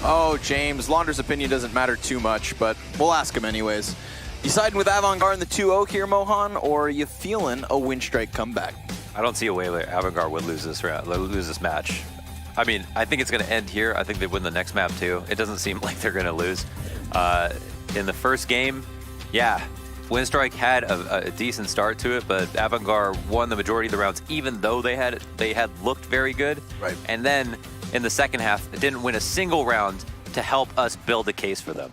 Oh, James, Launder's opinion doesn't matter too much, but we'll ask him anyways. You siding with AVANGAR in the 2-0 here, Mohan, or are you feeling a Winstrike comeback? I don't see a way where AVANGAR would lose this round, lose this match. I mean, I think it's going to end here. I think they win the next map too. It doesn't seem like they're going to lose. In the first game, yeah, Winstrike had a decent start to it, but AVANGAR won the majority of the rounds, even though they had looked very good. Right. And then in the second half, it didn't win a single round to help us build a case for them.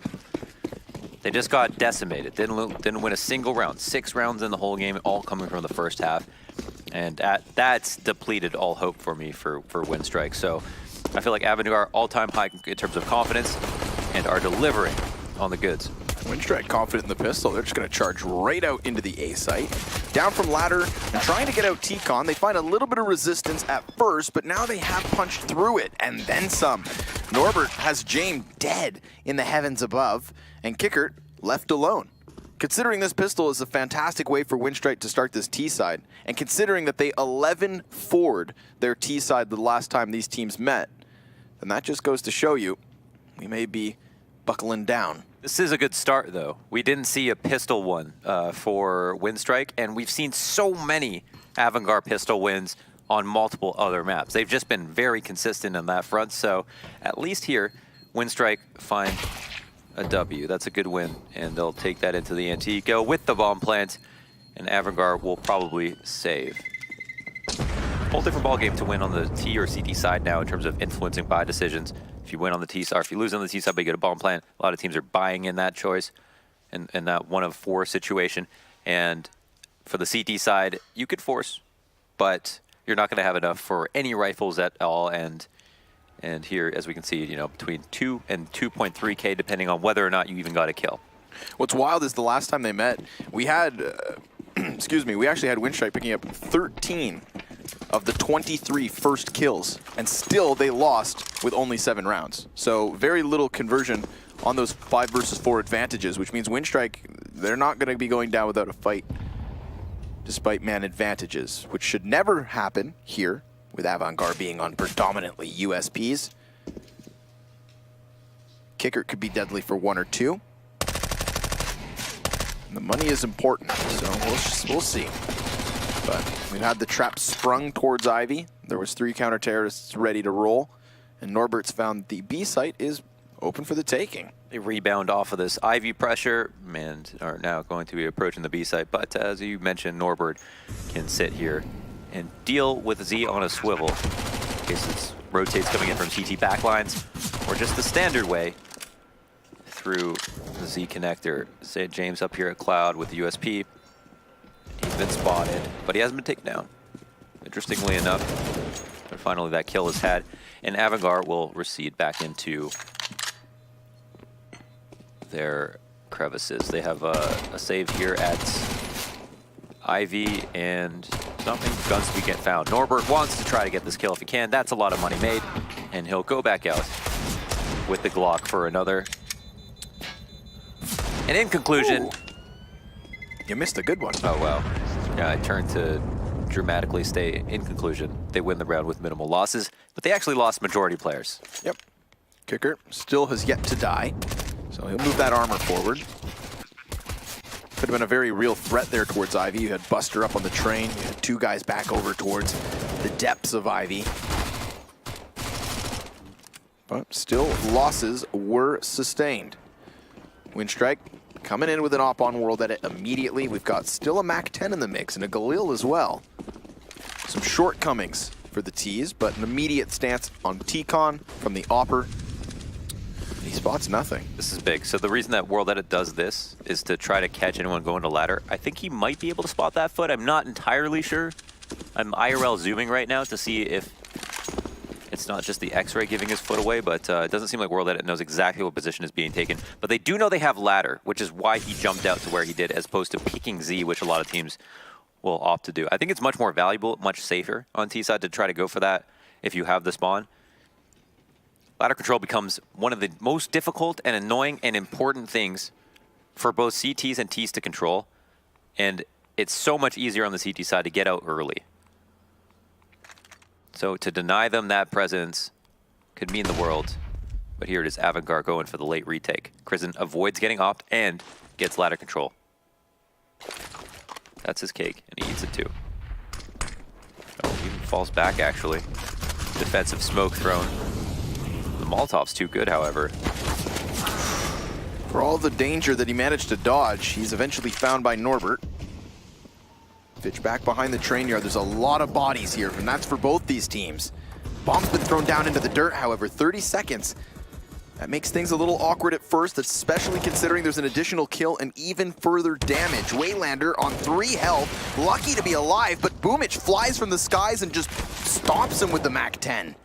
They just got decimated. Didn't win a single round. 6 rounds in the whole game, all coming from the first half. And that's depleted all hope for me for Winstrike. So I feel like AVANGAR all-time high in terms of confidence and are delivering on the goods. Winstrike confident in the pistol. They're just going to charge right out into the A site. Down from ladder and trying to get out T-Con. They find a little bit of resistance at first, but now they have punched through it and then some. Norbert has James dead in the heavens above, and Kickert left alone. Considering this pistol is a fantastic way for Winstrike to start this T-side, and considering that they 11-4'd their T-side the last time these teams met, then that just goes to show you we may be buckling down. This is a good start, though. We didn't see a pistol one for Winstrike, and we've seen so many AVANGAR pistol wins on multiple other maps. They've just been very consistent on that front, so at least here, Winstrike find a W. That's a good win, and they'll take that into the Antico with the bomb plant, and AVANGAR will probably save. Whole different ballgame to win on the T or CT side now in terms of influencing buy decisions. If you win on the T side, or if you lose on the T side, but you get a bomb plant, a lot of teams are buying in that choice and that 1 of 4 situation. And for the CT side, you could force, but you're not going to have enough for any rifles at all. And here, as we can see, you know, between 2 and 2.3K, depending on whether or not you even got a kill. What's wild is the last time they met, we had, excuse me, we actually had Winstrike picking up 13 of the 23 first kills, and still they lost with only 7 rounds. So very little conversion on those 5 versus 4 advantages, which means Winstrike, they're not going to be going down without a fight, despite man advantages, which should never happen here, with AVANGAR being on predominantly USPs. Kickert could be deadly for 1 or 2. And the money is important, so we'll see. But we've had the trap sprung towards Ivy. There was 3 counter-terrorists ready to roll, and Norbert's found the B site is open for the taking. They rebound off of this Ivy pressure and are now going to be approaching the B site. But as you mentioned, Norbert can sit here and deal with Z on a swivel in case it rotates coming in from CT backlines, or just the standard way through the Z connector. St. James up here at Cloud with the USP. He's been spotted, but he hasn't been taken down. Interestingly enough, but finally that kill is had, and AVANGAR will recede back into their crevices. They have a save here at Ivy, and something guns to get found. Norbert wants to try to get this kill if he can. That's a lot of money made, and he'll go back out with the Glock for another. And in conclusion, you missed a good one. Oh, wow. Yeah, I turned to dramatically stay in conclusion. They win the round with minimal losses, but they actually lost majority players. Yep. Kickert still has yet to die, so he'll move that armor forward. Could have been a very real threat there towards Ivy. You had Buster up on the train. You had 2 guys back over towards the depths of Ivy. But still, losses were sustained. Winstrike coming in with an op-on world edit immediately. We've got still a MAC-10 in the mix and a Galil as well. Some shortcomings for the T's, but an immediate stance on T-Con from the Opper. He spots nothing. This is big. So the reason that World Edit does this is to try to catch anyone going to ladder. I think he might be able to spot that foot. I'm not entirely sure. I'm IRL zooming right now to see if it's not just the X-ray giving his foot away, but it doesn't seem like World Edit knows exactly what position is being taken. But they do know they have ladder, which is why he jumped out to where he did, as opposed to picking Z, which a lot of teams will opt to do. I think it's much more valuable, much safer on T side to try to go for that if you have the spawn. Ladder control becomes one of the most difficult and annoying and important things for both CTs and Ts to control. And it's so much easier on the CT side to get out early. So to deny them that presence could mean the world. But here it is, AVANGAR going for the late retake. Krisen avoids getting opt and gets ladder control. That's his cake, and he eats it too. Oh, he even falls back, actually. Defensive smoke thrown. The Molotov's too good, however. For all the danger that he managed to dodge, he's eventually found by Norbert. Fitch back behind the train yard. There's a lot of bodies here, and that's for both these teams. Bomb's been thrown down into the dirt, however, 30 seconds. That makes things a little awkward at first, especially considering there's an additional kill and even further damage. Waylander on 3 health, lucky to be alive, but Boomich flies from the skies and just stomps him with the MAC-10.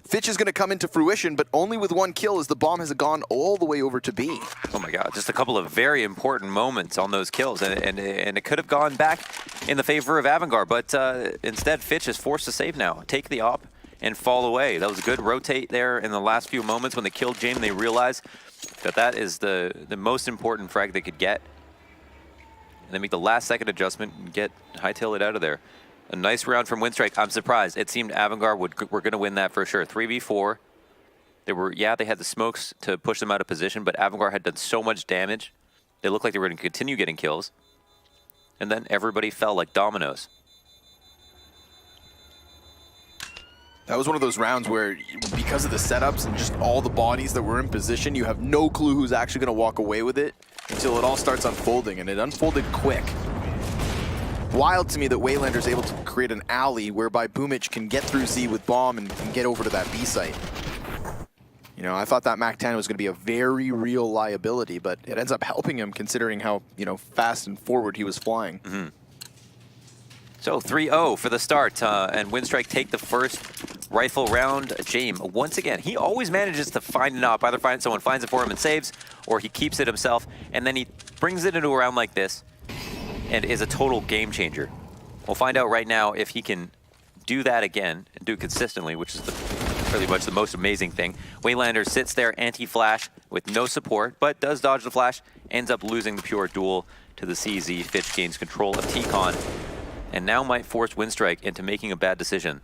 Fitch is going to come into fruition, but only with 1 kill as the bomb has gone all the way over to B. Oh my god, just a couple of very important moments on those kills, and it could have gone back in the favor of AVANGAR, but instead Fitch is forced to save now. Take the op and fall away. That was a good rotate there in the last few moments when they killed James. They realized that that is the most important frag they could get. And they make the last second adjustment and hightail it out of there. A nice round from Winstrike. I'm surprised. It seemed AVANGAR were going to win that for sure. 3v4. They had the smokes to push them out of position, but AVANGAR had done so much damage. They looked like they were going to continue getting kills. And then everybody fell like dominoes. That was one of those rounds where, because of the setups and just all the bodies that were in position, you have no clue who's actually going to walk away with it until it all starts unfolding, and it unfolded quick. Wild to me that Waylander's able to create an alley whereby Boomich can get through Z with bomb and get over to that B site. You know, I thought that MAC-10 was going to be a very real liability, but it ends up helping him considering how, fast and forward he was flying. Mm-hmm. So 3-0 for the start, and Winstrike take the first rifle round. James, once again, he always manages to find an op. Either someone finds it for him and saves, or he keeps it himself, and then he brings it into a round like this and is a total game changer. We'll find out right now if he can do that again and do it consistently, which is pretty much the most amazing thing. Waylander sits there anti-flash with no support, but does dodge the flash, ends up losing the pure duel to the CZ. Fitch gains control of T-Con, and now might force Winstrike into making a bad decision.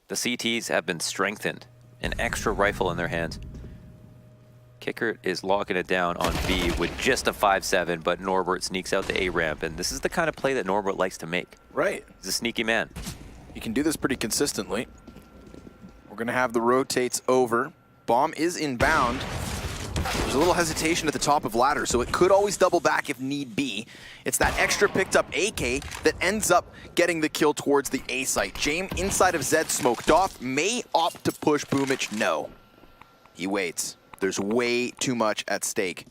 The CTs have been strengthened, an extra rifle in their hands. Kicker is locking it down on B with just a 5-7, but Norbert sneaks out the A ramp, and this is the kind of play that Norbert likes to make. Right. He's a sneaky man. You can do this pretty consistently. We're going to have the rotates over. Bomb is inbound. There's a little hesitation at the top of ladder, so it could always double back if need be. It's that extra picked up AK that ends up getting the kill towards the A site. James inside of Zed smoked off, may opt to push Boomich. No. He waits. There's way too much at stake.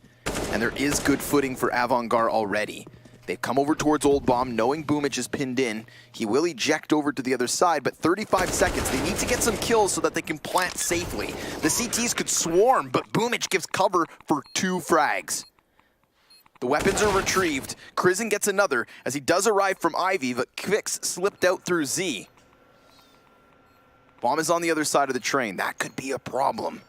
And there is good footing for AVANGAR already. They've come over towards Old Bomb, knowing Boomich is pinned in. He will eject over to the other side, but 35 seconds. They need to get some kills so that they can plant safely. The CTs could swarm, but Boomich gives cover for 2 frags. The weapons are retrieved. Krisen gets another as he does arrive from Ivy, but Kvix slipped out through Z. Bomb is on the other side of the train. That could be a problem.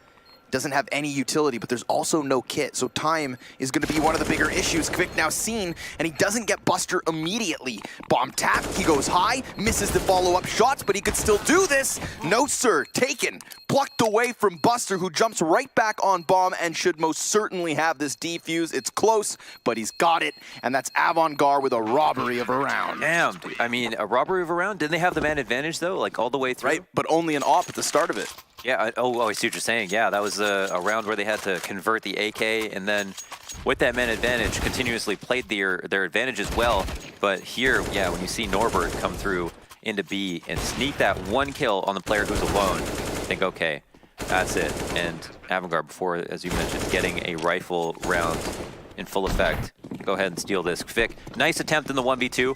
Doesn't have any utility, but there's also no kit, so time is going to be one of the bigger issues. Kvik now seen, and he doesn't get Buster immediately. Bomb tap, he goes high, misses the follow-up shots, but he could still do this. No, sir, taken. Plucked away from Buster, who jumps right back on Bomb and should most certainly have this defuse. It's close, but he's got it, and that's AVANGAR with a robbery of a round. Damn, dude. I mean, a robbery of a round? Didn't they have the man advantage, though, like all the way through? Right, but only an op at the start of it. Yeah, I see what you're saying. Yeah, that was a round where they had to convert the AK, and then with that man advantage, continuously played their advantage as well. But here, yeah, when you see Norbert come through into B and sneak that 1 kill on the player who's alone, think, okay, that's it. And AVANGAR, before, as you mentioned, getting a rifle round in full effect. Go ahead and steal this. Kvik, nice attempt in the 1v2.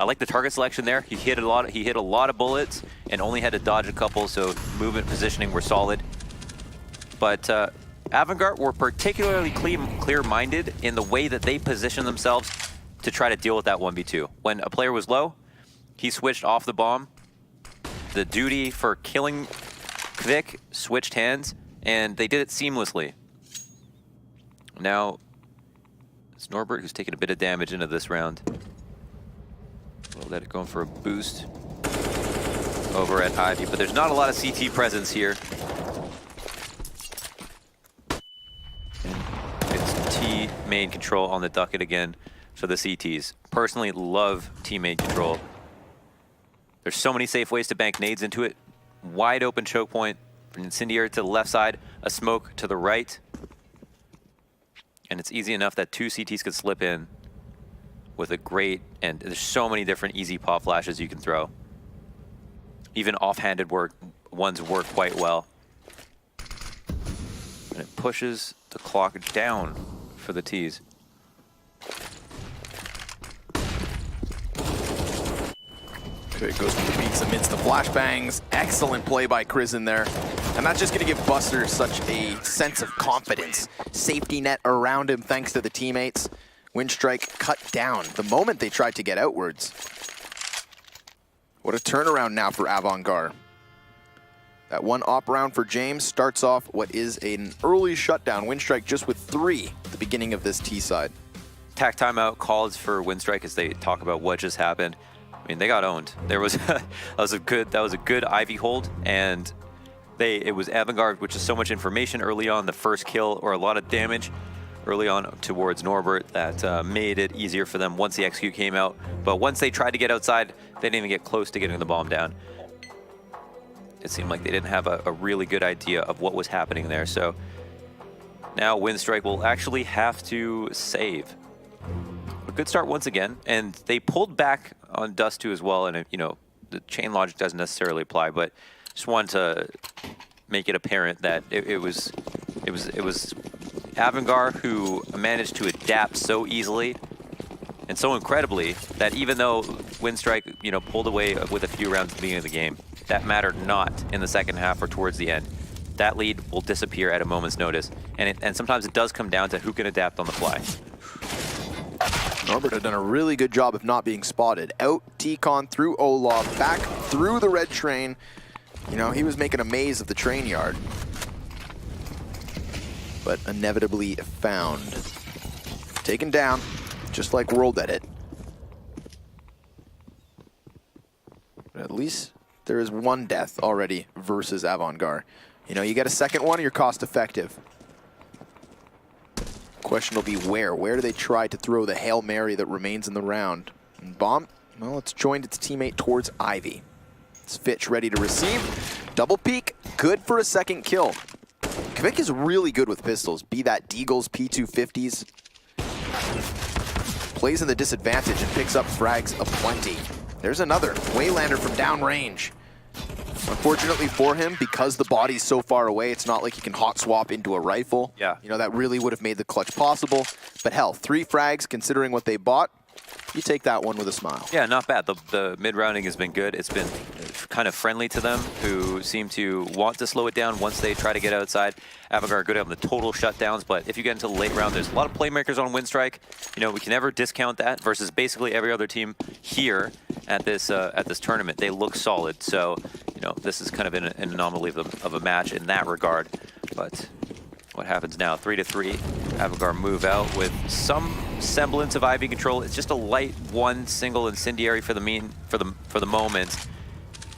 I like the target selection there. He hit a lot of bullets and only had to dodge a couple, so movement, positioning were solid. But AVANGAR were particularly clear-minded in the way that they positioned themselves to try to deal with that 1v2. When a player was low, he switched off the bomb. The duty for killing Kvik switched hands, and they did it seamlessly. Now, it's Norbert who's taking a bit of damage into this round. We'll let it go for a boost over at Ivy, but there's not a lot of CT presence here. teammate control on the ducket again for the CTs. Personally, love teammate control. There's so many safe ways to bank nades into it. Wide open choke point, from incendiary to the left side, a smoke to the right. And it's easy enough that 2 CTs could slip in with a great, and there's so many different easy pop flashes you can throw. Even offhanded ones work quite well. And it pushes the clock down for the Ts. It goes from the peaks amidst the flashbangs. Excellent play by Krizen there. And that's just going to give Buster such a sense of confidence. Safety net around him thanks to the teammates. Winstrike cut down the moment they tried to get outwards. What a turnaround now for AVANGAR. That one op round for James starts off what is an early shutdown. Winstrike just with 3 at the beginning of this T side. Tac timeout calls for Winstrike as they talk about what just happened. I mean, they got owned. There was that was a good Ivy hold, and it was AVANGAR, which is so much information early on, the first kill or a lot of damage early on towards Norbert that made it easier for them once the execute came out. But once they tried to get outside, they didn't even get close to getting the bomb down. It seemed like they didn't have a really good idea of what was happening there. So now Winstrike will actually have to save. A good start once again, and they pulled back on Dust 2 as well, and you know, the chain logic doesn't necessarily apply, but just wanted to make it apparent that it was AVANGAR who managed to adapt so easily and so incredibly that even though Winstrike, you know, pulled away with a few rounds at the beginning of the game, that mattered not in the second half or towards the end. That lead will disappear at a moment's notice, and sometimes it does come down to who can adapt on the fly. Norbert had done a really good job of not being spotted. Out T-Con through Olaf, back through the red train. You know, he was making a maze of the train yard. But inevitably found. Taken down, just like World Edit. But at least there is one death already versus AVANGAR. You know, you get a second one, you're cost effective. Question will be where? Where do they try to throw the Hail Mary that remains in the round? And bomb, well, it's joined its teammate towards Ivy. It's Fitch ready to receive. Double peek, good for a second kill. Kvik is really good with pistols, be that Deagles, P250s. Plays in the disadvantage and picks up frags aplenty. There's another, Waylander from downrange. Unfortunately for him, because the body's so far away, it's not like he can hot swap into a rifle. Yeah. You know, that really would have made the clutch possible. But hell, 3 frags, considering what they bought, you take that one with a smile. Yeah, not bad. The mid-rounding has been good. It's been kind of friendly to them, who seem to want to slow it down once they try to get outside. AVANGAR are good on the total shutdowns, but if you get into the late round, there's a lot of playmakers on Winstrike. You know, we can never discount that versus basically every other team here at this tournament. They look solid, so you know, this is kind of an anomaly of a match in that regard. But what happens now? 3-3. AVANGAR move out with some semblance of Ivy control. It's just a light one single incendiary for the moment,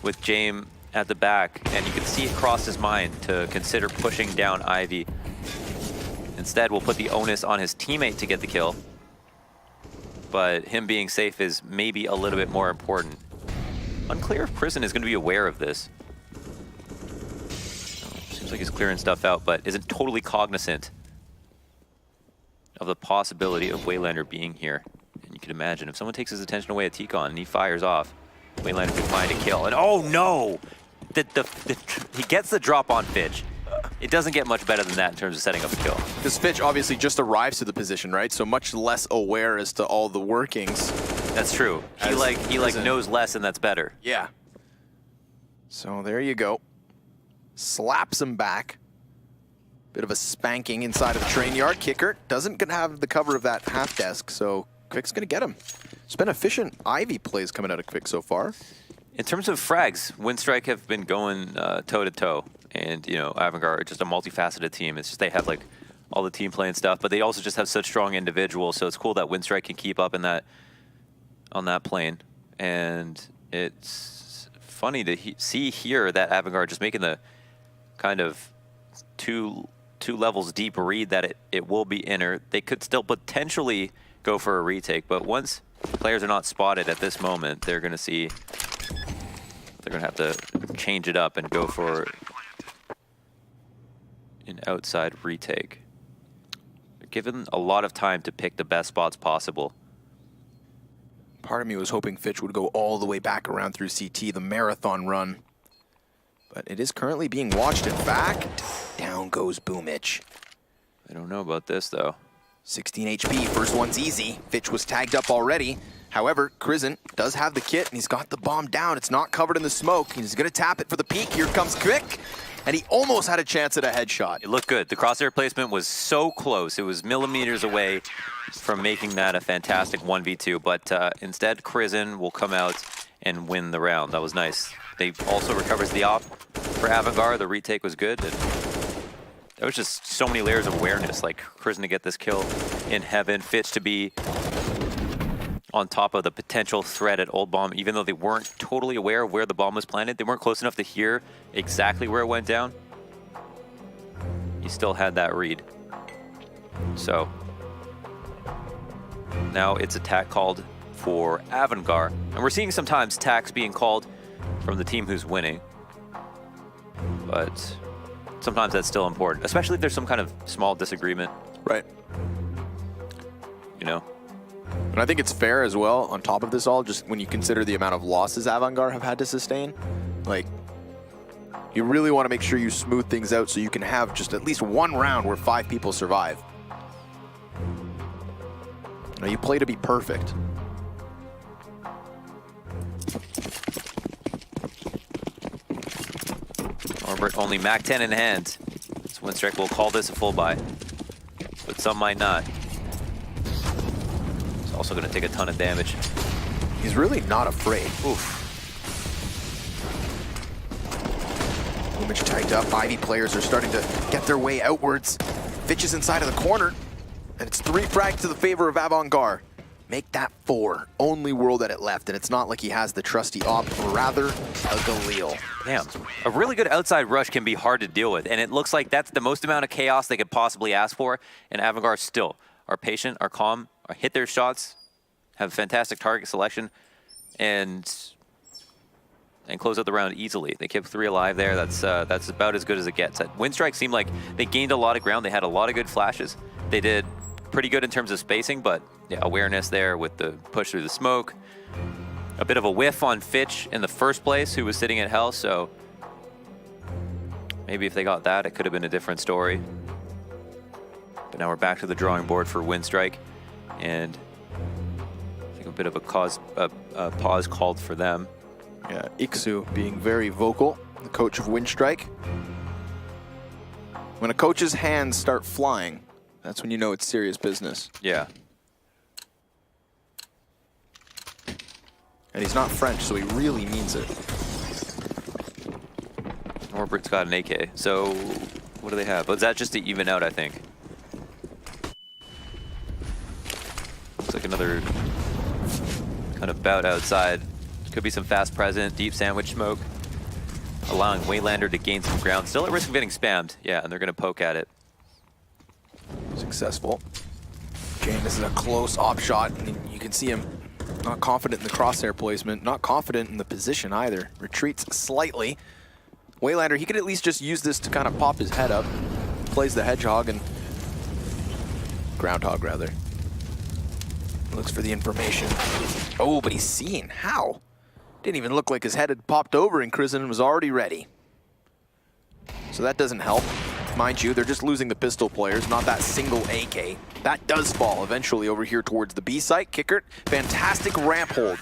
with James at the back, and you can see it cross his mind to consider pushing down Ivy. Instead, we'll put the onus on his teammate to get the kill, but him being safe is maybe a little bit more important. Unclear if Prison is going to be aware of this. Seems like he's clearing stuff out, but isn't totally cognizant of the possibility of Waylander being here. And you can imagine, if someone takes his attention away at T-Con and he fires off, Waylander could find a kill. And oh no! He gets the drop on Fitch. It doesn't get much better than that in terms of setting up a kill. Because Fitch obviously just arrives to the position, right? So much less aware as to all the workings. That's true. He knows less, and that's better. Yeah. So there you go. Slaps him back. Bit of a spanking inside of the train yard. Kicker doesn't gonna have the cover of that half desk, so Kvik's gonna get him. It's been efficient Ivy plays coming out of Kvik so far. In terms of frags, Winstrike have been going toe-to-toe. And, you know, AVANGAR are just a multifaceted team. It's just they have, like, all the team play and stuff, but they also just have such strong individuals, so it's cool that Winstrike can keep up in that, on that plane. And it's funny to see here that AVANGAR just making the kind of two 2 levels deep read that it will be inner. They could still potentially go for a retake, but once players are not spotted at this moment, they're going to see they're going to have to change it up and go for an outside retake. They're given a lot of time to pick the best spots possible. Part of me was hoping Fitch would go all the way back around through CT, the marathon run. But it is currently being watched. In fact, down goes Boomich. I don't know about this, though. 16 HP, first one's easy. Fitch was tagged up already. However, Crizant does have the kit, and he's got the bomb down. It's not covered in the smoke. He's going to tap it for the peek. Here comes Quick, and he almost had a chance at a headshot. It looked good. The crosshair placement was so close. It was millimeters away from making that a fantastic 1v2, but instead, Crizant will come out and win the round. That was nice. They also recovers the op for AVANGAR. The retake was good. And there was just so many layers of awareness, like Crizant to get this kill in heaven, Fitch to be on top of the potential threat at Old Bomb, even though they weren't totally aware of where the bomb was planted. They weren't close enough to hear exactly where it went down. He still had that read. So now it's attack called for AVANGAR. And we're seeing sometimes attacks being called from the team who's winning. But sometimes that's still important, especially if there's some kind of small disagreement. Right. You know? And I think it's fair as well, on top of this all, just when you consider the amount of losses AVANGAR have had to sustain. Like, you really want to make sure you smooth things out so you can have just at least one round where 5 people survive. Now, you play to be perfect. Norbert only Mac 10 in hand. So Winstrike will call this a full buy, but some might not. He's also going to take a ton of damage. He's really not afraid. Oof. Image tagged up. Ivy players are starting to get their way outwards. Fitch is inside of the corner, and it's 3 frags to the favor of AVANGAR. Make that 4. Only world at it left, and it's not like he has the trusty op, rather a Galil. Damn. A really good outside rush can be hard to deal with, and it looks like that's the most amount of chaos they could possibly ask for, and AVANGAR still are patient, are calm, are hit their shots, have fantastic target selection, and close out the round easily. They kept 3 alive there. That's about as good as it gets. Winstrike seemed like they gained a lot of ground. They had a lot of good flashes. They did pretty good in terms of spacing, but yeah, awareness there with the push through the smoke. A bit of a whiff on Fitch in the first place, who was sitting at hell, so maybe if they got that, it could have been a different story. But now we're back to the drawing board for Winstrike, and I think a bit of a pause called for them. Yeah, Iksu being very vocal, the coach of Winstrike. When a coach's hands start flying, that's when you know it's serious business. Yeah. And he's not French, so he really means it. Norbert's got an AK, so what do they have? Was that just to even out, I think? Looks like another kind of bout outside. Could be some fast present, deep sandwich smoke, allowing Waylander to gain some ground. Still at risk of getting spammed. Yeah, and they're going to poke at it. Successful. Jane, this is a close op shot. And you can see him not confident in the crosshair placement, not confident in the position either. Retreats slightly. Waylander, he could at least just use this to kind of pop his head up. Plays the hedgehog and groundhog rather. Looks for the information. Oh, but he's seen. How? Didn't even look like his head had popped over and Crizant was already ready. So that doesn't help. Mind you, they're just losing the pistol players, not that single AK. That does fall eventually over here towards the B site. Kickert, fantastic ramp hold.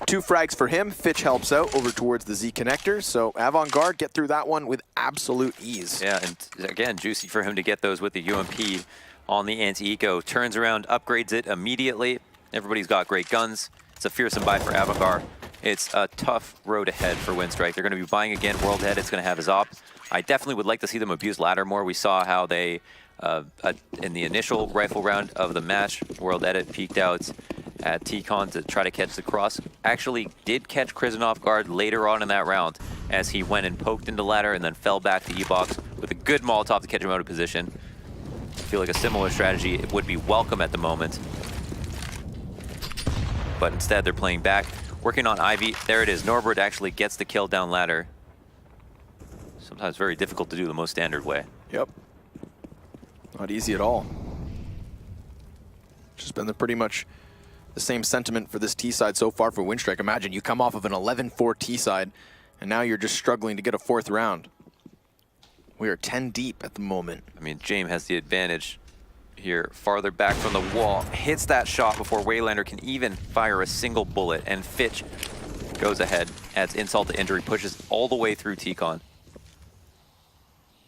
2 frags for him. Fitch helps out over towards the Z connector. So AVANGAR get through that one with absolute ease. Yeah, and again, juicy for him to get those with the UMP on the anti-eco. Turns around, upgrades it immediately. Everybody's got great guns. It's a fearsome buy for AVANGAR. It's a tough road ahead for Winstrike. They're going to be buying again. World Head, it's going to have his op. I definitely would like to see them abuse ladder more. We saw how they, in the initial rifle round of the match, World Edit peeked out at T-Con to try to catch the cross. Actually did catch Krizen off guard later on in that round as he went and poked into ladder and then fell back to E-Box with a good Molotov to catch him out of position. I feel like a similar strategy would be welcome at the moment. But instead they're playing back, working on Ivy. There it is, Norbert actually gets the kill down ladder. Sometimes very difficult to do the most standard way. Yep. Not easy at all. Just been pretty much the same sentiment for this T side so far for Winstrike. Imagine you come off of an 11-4 T side, and now you're just struggling to get a 4th round. We are 10 deep at the moment. I mean, James has the advantage here, farther back from the wall, hits that shot before Waylander can even fire a single bullet, and Fitch goes ahead, adds insult to injury, pushes all the way through T-Con.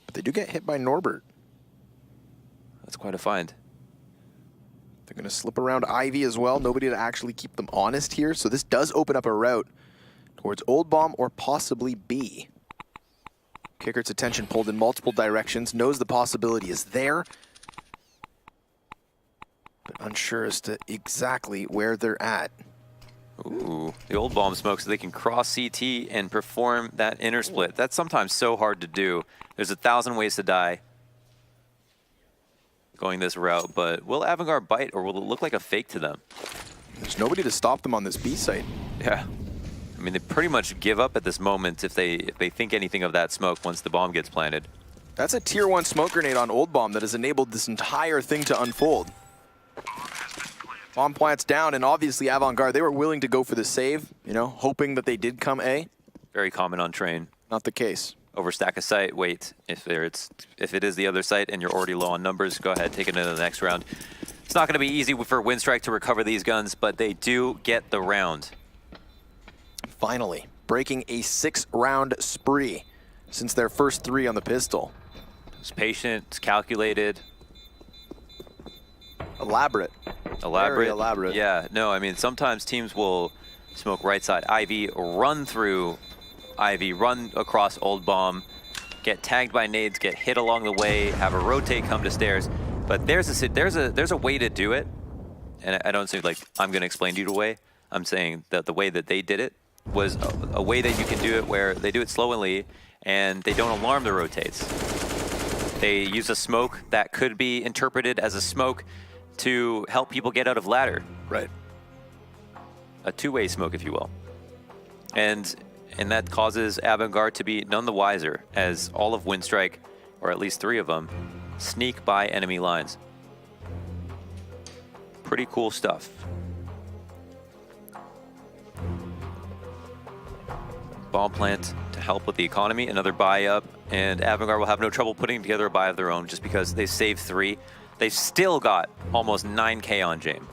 But they do get hit by Norbert. That's quite a find. They're going to slip around Ivy as well. Nobody to actually keep them honest here. So this does open up a route towards Old Bomb or possibly B. Kickert's attention pulled in multiple directions, knows the possibility is there, but unsure as to exactly where they're at. Ooh, the Old Bomb smoke so they can cross CT and perform that inner split. That's sometimes so hard to do. There's 1,000 ways to die going this route, but will AVANGAR bite or will it look like a fake to them? There's nobody to stop them on this B site. Yeah. I mean, they pretty much give up at this moment if they think anything of that smoke once the bomb gets planted. That's a tier 1 smoke grenade on Old Bomb that has enabled this entire thing to unfold. Bomb plants down, and obviously AVANGAR, they were willing to go for the save, you know, hoping that they did come A. Very common on train. Not the case. Overstack a site, wait. If it is the other site and you're already low on numbers, go ahead, take it into the next round. It's not going to be easy for Winstrike to recover these guns, but they do get the round. Finally, breaking a 6-round spree since their first 3 on the pistol. It's patient, it's calculated. Elaborate. Elaborate. Very elaborate. Yeah, no, I mean, sometimes teams will smoke right side Ivy, run through Ivy, run across Old Bomb, get tagged by nades, get hit along the way, have a rotate come to stairs. But there's a way to do it, and I don't say like I'm going to explain to you the way. I'm saying that the way that they did it was a way that you can do it where they do it slowly and they don't alarm the rotates. They use a smoke that could be interpreted as a smoke to help people get out of ladder. Right. A two-way smoke, if you will. And that causes AVANGAR to be none the wiser as all of Winstrike, or at least 3 of them, sneak by enemy lines. Pretty cool stuff. Bomb plant to help with the economy, another buy up, and AVANGAR will have no trouble putting together a buy of their own just because they saved 3. They've still got almost 9K on James.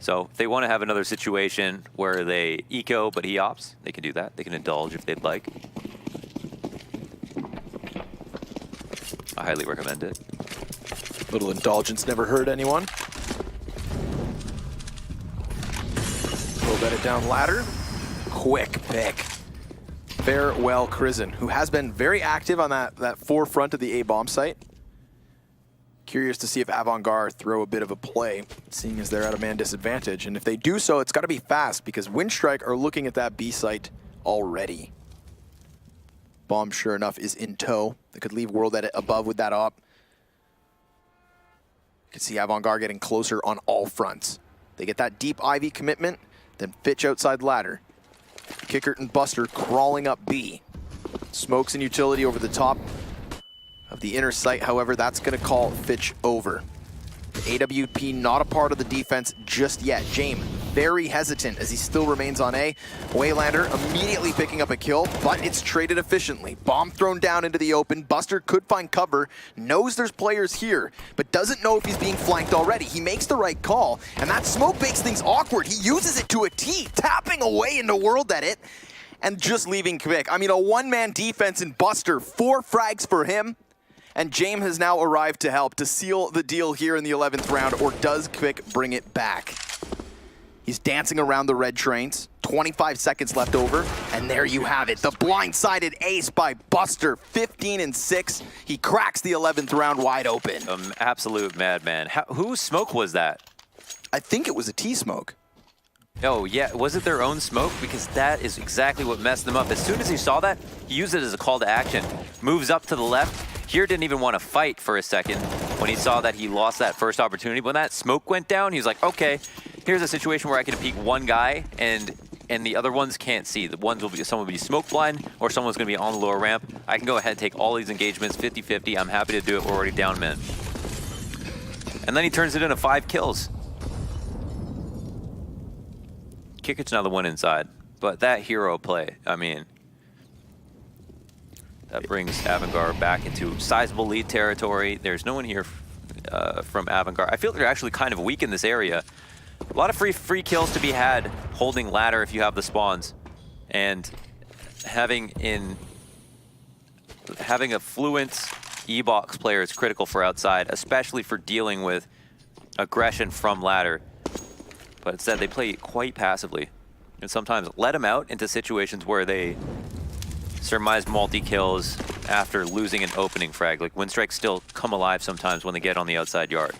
So if they want to have another situation where they eco but he opts, they can do that. They can indulge if they'd like. I highly recommend it. Little indulgence never hurt anyone. We'll bet it down ladder. Quick pick. Farewell Krizen, who has been very active on that forefront of the A bomb site. Curious to see if AVANGAR throw a bit of a play, seeing as they're at a man disadvantage. And if they do so, it's got to be fast because Winstrike are looking at that B site already. Bomb, sure enough, is in tow. They could leave World Edit above with that op. You can see AVANGAR getting closer on all fronts. They get that deep Ivy commitment, then Fitch outside ladder. Kickert and Buster crawling up B. Smokes and utility over the top of the inner sight, however, that's going to call Fitch over. The AWP not a part of the defense just yet. James very hesitant as he still remains on A. Waylander immediately picking up a kill, but it's traded efficiently. Bomb thrown down into the open. Buster could find cover, knows there's players here, but doesn't know if he's being flanked already. He makes the right call, and that smoke makes things awkward. He uses it to a T, tapping away into World Edit, and just leaving Quick. I mean, a one-man defense in Buster, 4 frags for him. And James has now arrived to help to seal the deal here in the 11th round, or does Quick bring it back? He's dancing around the red trains. 25 seconds left over, and there you have it. The blindsided ace by Buster, 15-6. He cracks the 11th round wide open. Absolute madman. Whose smoke was that? I think it was a T-smoke. Oh, yeah. Was it their own smoke? Because that is exactly what messed them up. As soon as he saw that, he used it as a call to action. Moves up to the left. Here didn't even want to fight for a second when he saw that he lost that first opportunity. When that smoke went down, he was like, okay, here's a situation where I can peek one guy and the other ones can't see. The ones will be, someone will be smoke blind or someone's going to be on the lower ramp. I can go ahead and take all these engagements 50-50. I'm happy to do it. We're already down men. And then he turns it into 5 kills. Kicker's now the one inside, but that hero play, I mean, that brings AVANGAR back into sizable lead territory. There's no one here from AVANGAR. I feel they're actually kind of weak in this area. A lot of free kills to be had holding ladder if you have the spawns, and having a fluent E-box player is critical for outside, especially for dealing with aggression from ladder. But instead, they play quite passively, and sometimes let them out into situations where they surmise multi-kills after losing an opening frag. Like, Winstrike still come alive sometimes when they get on the outside yard.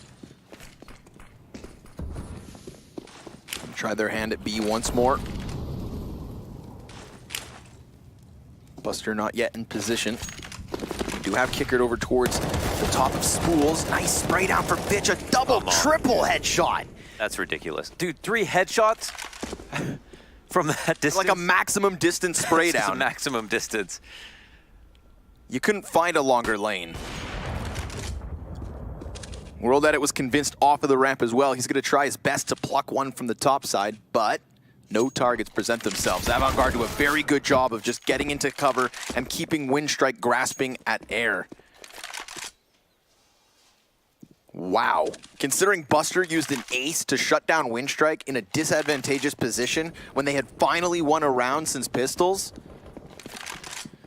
Try their hand at B once more. Buster not yet in position. We do have Kicker over towards the top of Spools. Nice spray down for Bitch, a double, triple headshot. That's ridiculous. Dude, 3 headshots from that distance? Like a maximum distance spray down. A maximum distance. You couldn't find a longer lane. World Edit was convinced off of the ramp as well. He's going to try his best to pluck one from the top side, but no targets present themselves. AVANGAR do a very good job of just getting into cover and keeping Winstrike grasping at air. Wow. Considering Buster used an ace to shut down Winstrike in a disadvantageous position when they had finally won a round since Pistols,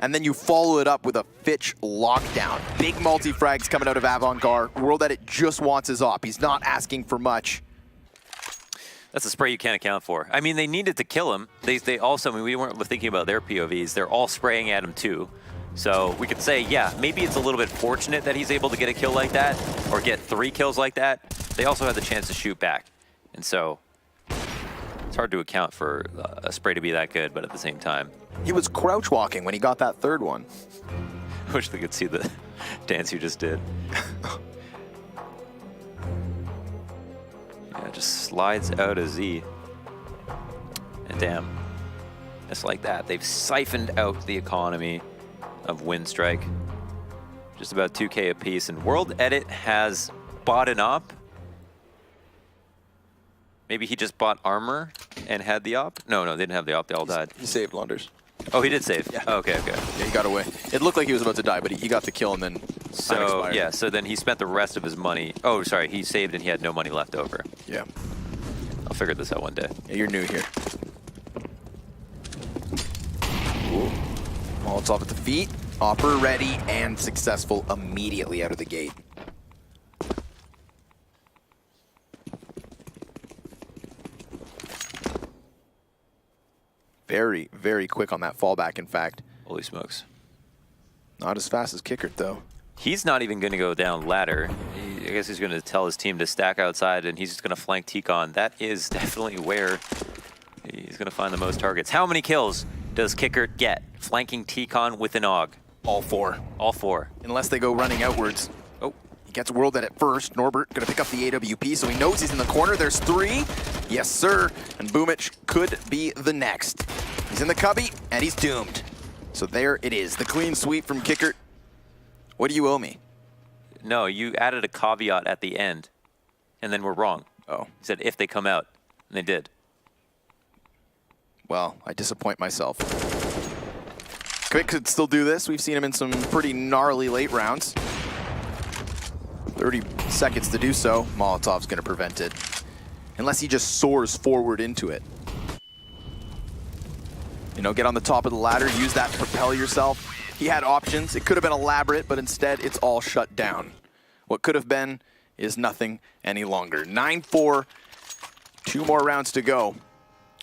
and then you follow it up with a Fitch lockdown. Big multi-frags coming out of AVANGAR. World Edit just wants his op. He's not asking for much. That's a spray you can't account for. I mean, they needed to kill him. They also, I mean, we weren't thinking about their POVs. They're all spraying at him too. So we could say, yeah, maybe it's a little bit fortunate that he's able to get a kill like that or get 3 kills like that. They also had the chance to shoot back. And so it's hard to account for a spray to be that good, but at the same time. He was crouch walking when he got that third one. I wish they could see the dance you just did. Yeah, just slides out a Z. And damn, just like that, they've siphoned out the economy of Winstrike. Just about 2K apiece, and World Edit has bought an op. Maybe he just bought armor and had the op? No, they didn't have the op, they all died. He saved Lunders. Oh, he did save? Yeah. Oh, okay. Yeah, he got away. It looked like he was about to die, but he got the kill and then so yeah, so then he spent the rest of his money. Oh, sorry, he saved and he had no money left over. Yeah. I'll figure this out one day. Yeah, you're new here. Ooh. Molotov at the feet. Opper ready and successful immediately out of the gate. Very, very quick on that fallback, in fact. Holy smokes. Not as fast as Kickert, though. He's not even going to go down ladder. I guess he's going to tell his team to stack outside, and he's just going to flank T-Con. That is definitely where he's going to find the most targets. How many kills does Kickert get flanking T-Con with an AUG? All 4. All 4. Unless they go running outwards. Oh, he gets World Edit first. Norbert going to pick up the AWP, so he knows he's in the corner. There's 3. Yes, sir. And Boomich could be the next. He's in the cubby, and he's doomed. So there it is, the clean sweep from Kickert. What do you owe me? No, you added a caveat at the end, and then we're wrong. Oh. You said if they come out, and they did. Well, I disappoint myself. Quick could still do this. We've seen him in some pretty gnarly late rounds. 30 seconds to do so. Molotov's going to prevent it. Unless he just soars forward into it. You know, get on the top of the ladder, use that to propel yourself. He had options. It could have been elaborate, but instead it's all shut down. What could have been is nothing any longer. 9-4 2 more rounds to go.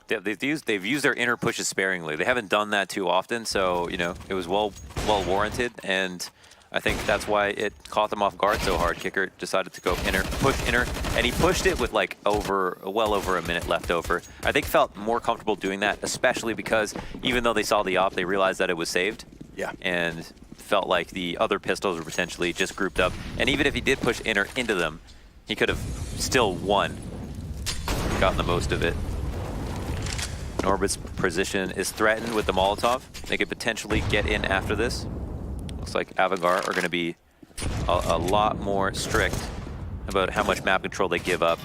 They've used their inner pushes sparingly. They haven't done that too often, so you know it was well warranted, and I think that's why it caught them off guard so hard. Kicker decided to go inner, push inner, and he pushed it with like well over a minute left over. I think felt more comfortable doing that, especially because even though they saw the op, they realized that it was saved. Yeah. And felt like the other pistols were potentially just grouped up. And even if he did push inner into them, he could have still won, gotten the most of it. Norbert's position is threatened with the Molotov. They could potentially get in after this. Looks like AVANGAR are going to be a lot more strict about how much map control they give up.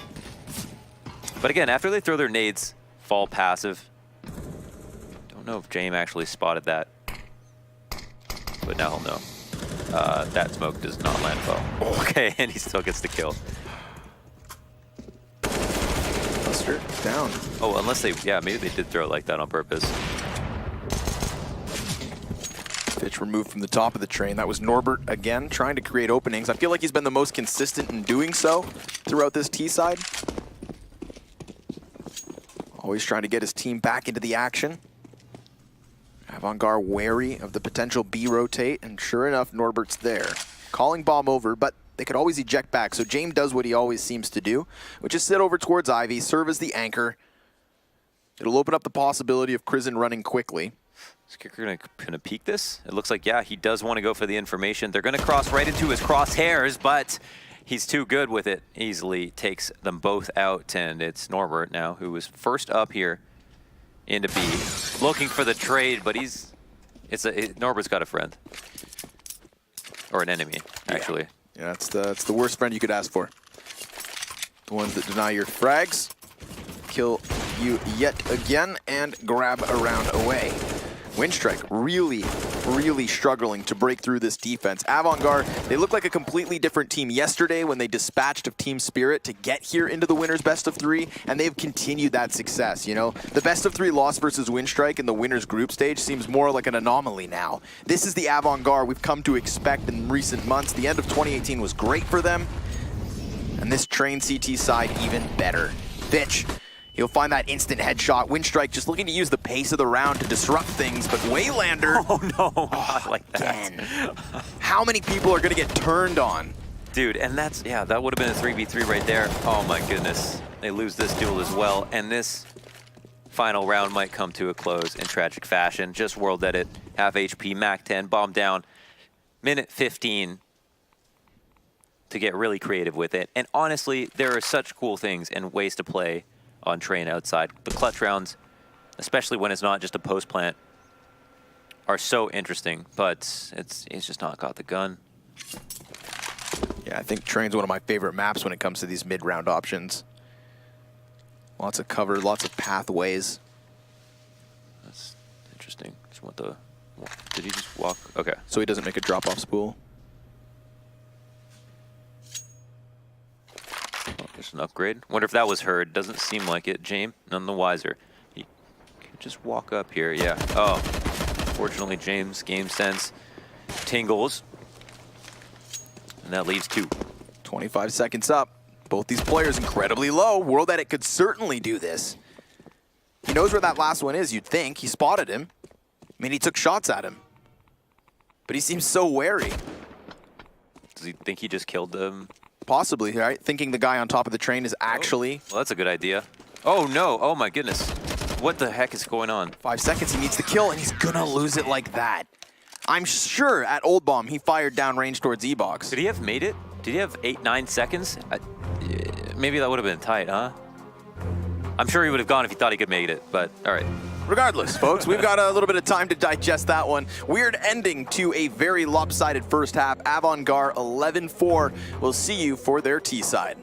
But again, after they throw their nades, fall passive. Don't know if James actually spotted that, but now he'll know. That smoke does not land well. Okay, and he still gets the kill. Down. Oh, unless they, yeah, maybe they did throw it like that on purpose. Pitch removed from the top of the train. That was Norbert again, trying to create openings. I feel like he's been the most consistent in doing so throughout this T side. Always trying to get his team back into the action. AVANGAR wary of the potential B rotate, and sure enough, Norbert's there. Calling bomb over, but they could always eject back. So James does what he always seems to do, which is sit over towards Ivy, serve as the anchor. It'll open up the possibility of Crizzen running quickly. Is Kicker gonna peek this? It looks like, yeah, he does want to go for the information. They're gonna cross right into his crosshairs, but he's too good with it. Easily takes them both out, and it's Norbert now, who was first up here into B, looking for the trade, but Norbert's got a friend. Or an enemy, actually. Yeah, that's the worst friend you could ask for. The ones that deny your frags, kill you yet again, and grab a round away. Winstrike really struggling to break through this defense. AVANGAR, they look like a completely different team yesterday when they dispatched of team spirit to get here into the winner's best of 3, and they've continued that success, you know? The best of 3 loss versus Winstrike in the winner's group stage seems more like an anomaly now. This is the AVANGAR we've come to expect in recent months. The end of 2018 was great for them, and this train CT side even better. Bitch. He'll find that instant headshot. Winstrike just looking to use the pace of the round to disrupt things, but Waylander... Oh no, not like that. Again. How many people are gonna get turned on? Dude, and that's, yeah, that would have been a 3v3 right there. Oh my goodness. They lose this duel as well, and this final round might come to a close in tragic fashion. Just world edit, half HP, Mac 10, bomb down, minute 15 to get really creative with it. And honestly, there are such cool things and ways to play on train outside. The clutch rounds, especially when it's not just a post plant, are so interesting, but he's just not got the gun. Yeah, I think train's one of my favorite maps when it comes to these mid-round options. Lots of cover, lots of pathways. That's interesting. Just want the, did he just walk? Okay. So he doesn't make a drop-off spool. There's an upgrade. Wonder if that was heard. Doesn't seem like it. James, none the wiser. He could just walk up here. Yeah. Oh. Fortunately, James' game sense tingles. And that leaves 2. 25 seconds up. Both these players incredibly low. World Edit could certainly do this. He knows where that last one is, you'd think. He spotted him. I mean, he took shots at him. But he seems so wary. Does he think he just killed them? Possibly, right? Thinking the guy on top of the train is actually... Well, that's a good idea. Oh, no. Oh, my goodness. What the heck is going on? 5 seconds, he needs the kill, and he's gonna lose it like that. I'm sure at Old Bomb, he fired down range towards E-Box. Could he have made it? Did he have 8-9 seconds? Maybe that would have been tight, huh? I'm sure he would have gone if he thought he could make it, but all right. Regardless, folks, we've got a little bit of time to digest that one. Weird ending to a very lopsided first half. AVANGAR 11-4. We'll see you for their T-side.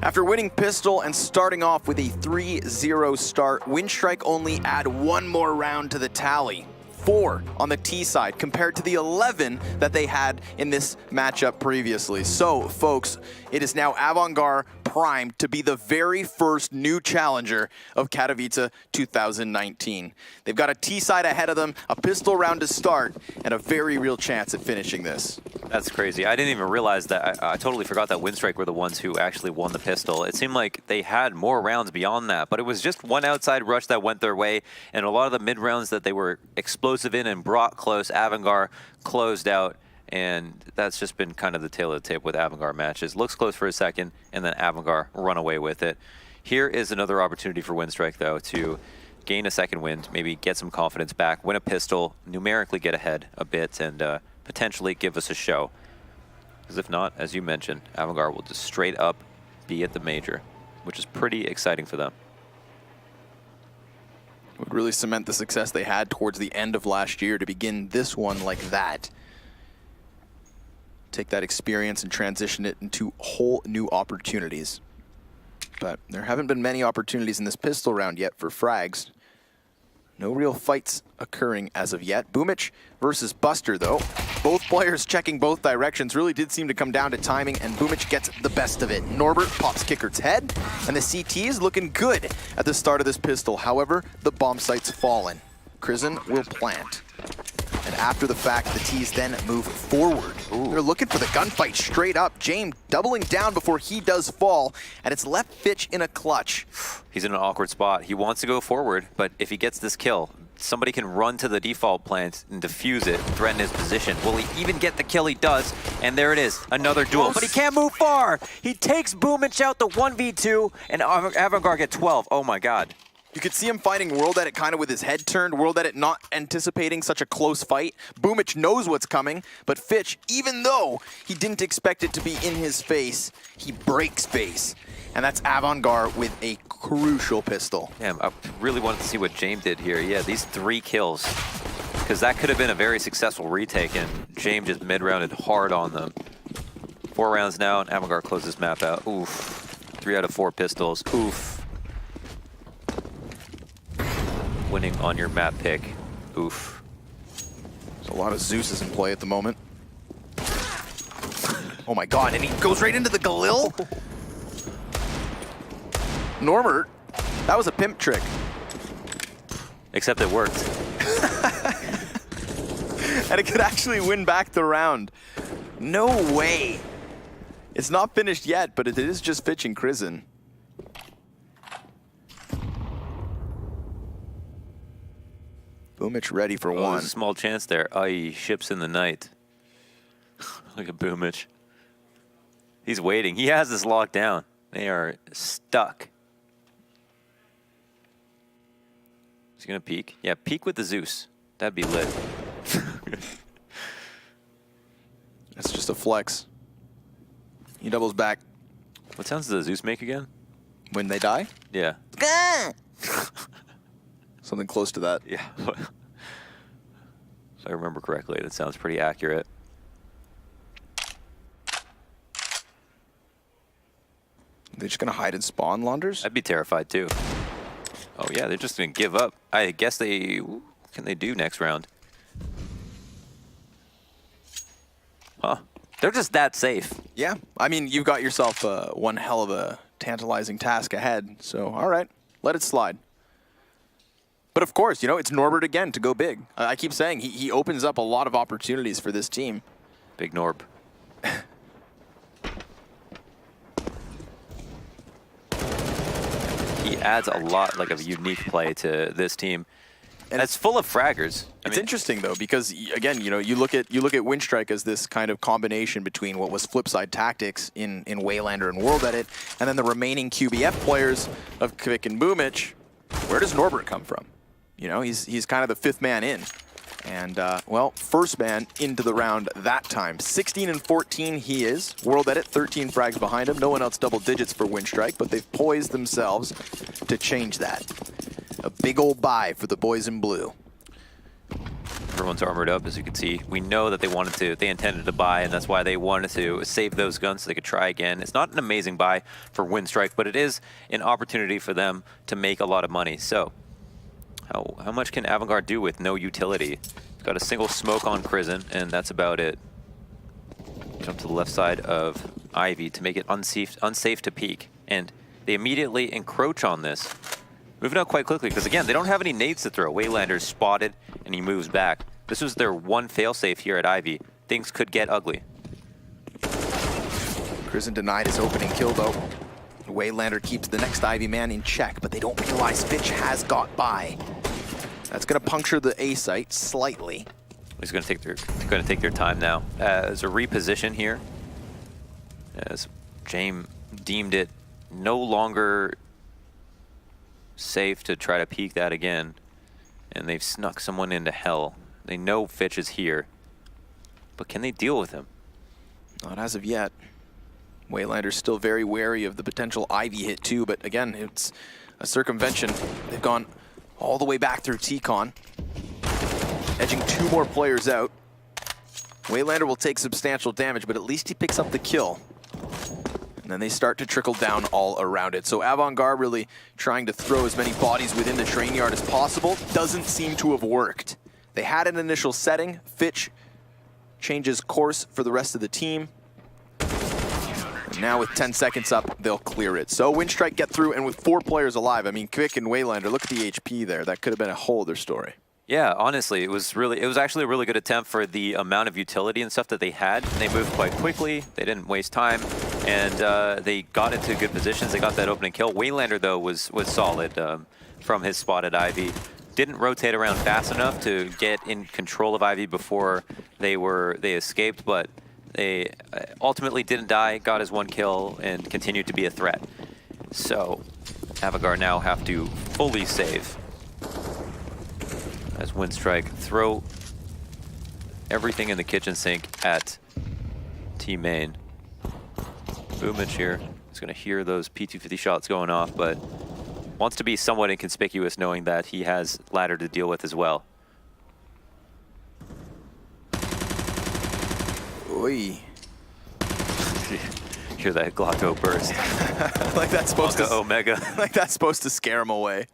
After winning pistol and starting off with a 3-0 start, Winstrike only add one more round to the tally. 4 on the T side compared to the 11 that they had in this matchup previously. So, folks, it is now AVANGAR primed to be the very first new challenger of Katowice 2019. They've got a T side ahead of them, a pistol round to start, and a very real chance at finishing this. That's crazy. I didn't even realize that. I totally forgot that Winstrike were the ones who actually won the pistol. It seemed like they had more rounds beyond that, but it was just one outside rush that went their way, and a lot of the mid rounds that they were explosive in and brought close, AVANGAR closed out, and that's just been kind of the tail of the tape with AVANGAR matches. Looks close for a second, and then AVANGAR run away with it. Here is another opportunity for Winstrike, though, to gain a second win, maybe get some confidence back, win a pistol, numerically get ahead a bit, and potentially give us a show. Because if not, as you mentioned, AVANGAR will just straight up be at the major, which is pretty exciting for them. Would really cement the success they had towards the end of last year to begin this one like that. Take that experience and transition it into whole new opportunities. But there haven't been many opportunities in this pistol round yet for frags. No real fights occurring as of yet. Boomich versus Buster, though. Both players checking both directions. Really did seem to come down to timing, and Boomich gets the best of it. Norbert pops Kickert's head, and the CT is looking good at the start of this pistol. However, the bomb site's fallen. Krizen will plant. And after the fact, the T's then move forward. Ooh. They're looking for the gunfight straight up. James doubling down before he does fall, and it's left Fitch in a clutch. He's in an awkward spot. He wants to go forward, but if he gets this kill, somebody can run to the default plant and defuse it, threaten his position. Will he even get the kill? He does, and there it is, another duel. But he can't move far. He takes Boomich out the 1v2, and AVANGAR get 12. Oh my God. You could see him fighting World Edit kind of with his head turned, World Edit not anticipating such a close fight. Boomich knows what's coming, but Fitch, even though he didn't expect it to be in his face, he breaks face. And that's AVANGAR with a crucial pistol. Damn, I really wanted to see what James did here. Yeah, these 3 kills, because that could have been a very successful retake, and James just mid-rounded hard on them. 4 rounds now, and AVANGAR closes map out. Oof. 3 out of 4 pistols. Oof. Winning on your map pick. Oof. There's a lot of Zeus's in play at the moment. Oh my God, and he goes right into the Galil? Norbert, that was a pimp trick. Except it worked. And it could actually win back the round. No way. It's not finished yet, but it is just Fitch and Krizen. Boomich ready for one. There's a small chance there. IE ships in the night. Look at Boomich. He's waiting. He has this locked down. They are stuck. He's gonna peek. Yeah, peek with the Zeus. That'd be lit. That's just a flex. He doubles back. What sounds does the Zeus make again? When they die? Yeah. Something close to that. Yeah. If I remember correctly, that sounds pretty accurate. They're just gonna hide and spawn, Launders? I'd be terrified too. Oh yeah, they're just gonna give up. I guess they, what can they do next round? Huh. They're just that safe. Yeah, I mean, you've got yourself one hell of a tantalizing task ahead, so all right, let it slide. But of course, you know, it's Norbert again to go big. I keep saying he opens up a lot of opportunities for this team. Big Norb. He adds a lot like of unique play to this team. And it's full of fraggers. It's interesting though, because again, you know, you look at Winstrike as this kind of combination between what was Flipside Tactics in Waylander and World Edit, and then the remaining QBF players of Kvik and Boomich. Where does Norbert come from? You know, he's kind of the 5th man in. And, well, first man into the round that time. 16 and 14 he is. World Edit, 13 frags behind him. No one else double digits for Winstrike, but they've poised themselves to change that. A big old bye for the boys in blue. Everyone's armored up, as you can see. We know that they intended to buy, and that's why they wanted to save those guns so they could try again. It's not an amazing buy for Winstrike, but it is an opportunity for them to make a lot of money. So, how much can AVANGAR do with no utility? Got a single smoke on Prison, and that's about it. Jump to the left side of Ivy to make it unsafe to peek, and they immediately encroach on this. Moving out quite quickly, because again, they don't have any nades to throw. Waylander's spotted, and he moves back. This was their one failsafe here at Ivy. Things could get ugly. Prison denied his opening kill, though. Waylander keeps the next Ivy man in check, but they don't realize Fitch has got by. That's going to puncture the A site slightly. He's going to take their time now. As a reposition here, as James deemed it no longer safe to try to peek that again, and they've snuck someone into hell. They know Fitch is here, but can they deal with him? Not as of yet. Waylander's still very wary of the potential Ivy hit too, but again, it's a circumvention. They've gone all the way back through T-Con, edging 2 more players out. Waylander will take substantial damage, but at least he picks up the kill. And then they start to trickle down all around it. So AVANGAR really trying to throw as many bodies within the train yard as possible. Doesn't seem to have worked. They had an initial setting. Fitch changes course for the rest of the team. And now with 10 seconds up, they'll clear it. So Winstrike get through, and with 4 players alive, I mean, Quick and Waylander, look at the HP there. That could have been a whole other story. Yeah, honestly, it was actually a really good attempt for the amount of utility and stuff that they had. They moved quite quickly, they didn't waste time, and they got into good positions. They got that opening kill. Waylander, though, was solid from his spot at Ivy. Didn't rotate around fast enough to get in control of Ivy before they escaped, but they ultimately didn't die, got his 1 kill, and continued to be a threat. So AVANGAR now have to fully save, as Winstrike throw everything in the kitchen sink at T-Main. Boomich here is going to hear those P250 shots going off, but wants to be somewhat inconspicuous knowing that he has ladder to deal with as well. Oi. Hear that Glocko burst. Like that's supposed Glocko to Omega. Like that's supposed to scare him away.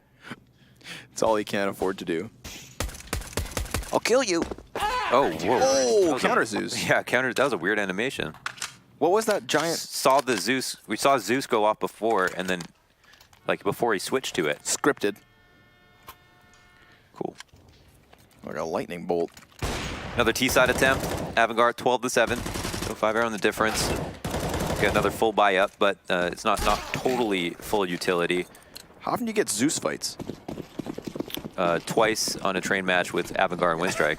It's all he can afford to do. I'll kill you. Oh, whoa. Oh, counter Zeus. Yeah, counter. That was a weird animation. What was that giant? Saw the Zeus. We saw Zeus go off before, and then, like, before he switched to it. Scripted. Cool. Like a lightning bolt. Another T-side attempt. AVANGAR 12-7. So 5 arrow on the difference. Got another full buy up, but it's not totally full utility. How often do you get Zeus fights? Twice on a train match with AVANGAR and Winstrike.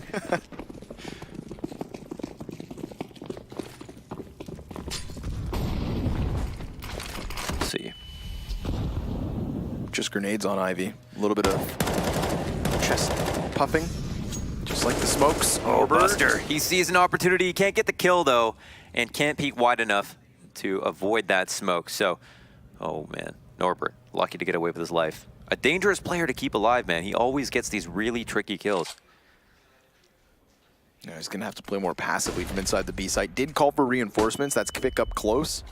Let's see. Just grenades on Ivy. A little bit of chest puffing. Just like the smokes. Oh, Buster. He sees an opportunity. He can't get the kill, though, and can't peek wide enough to avoid that smoke. So, oh, man. Norbert, lucky to get away with his life. A dangerous player to keep alive, man. He always gets these really tricky kills. Yeah, he's going to have to play more passively from inside the B site. Did call for reinforcements. That's pick up close.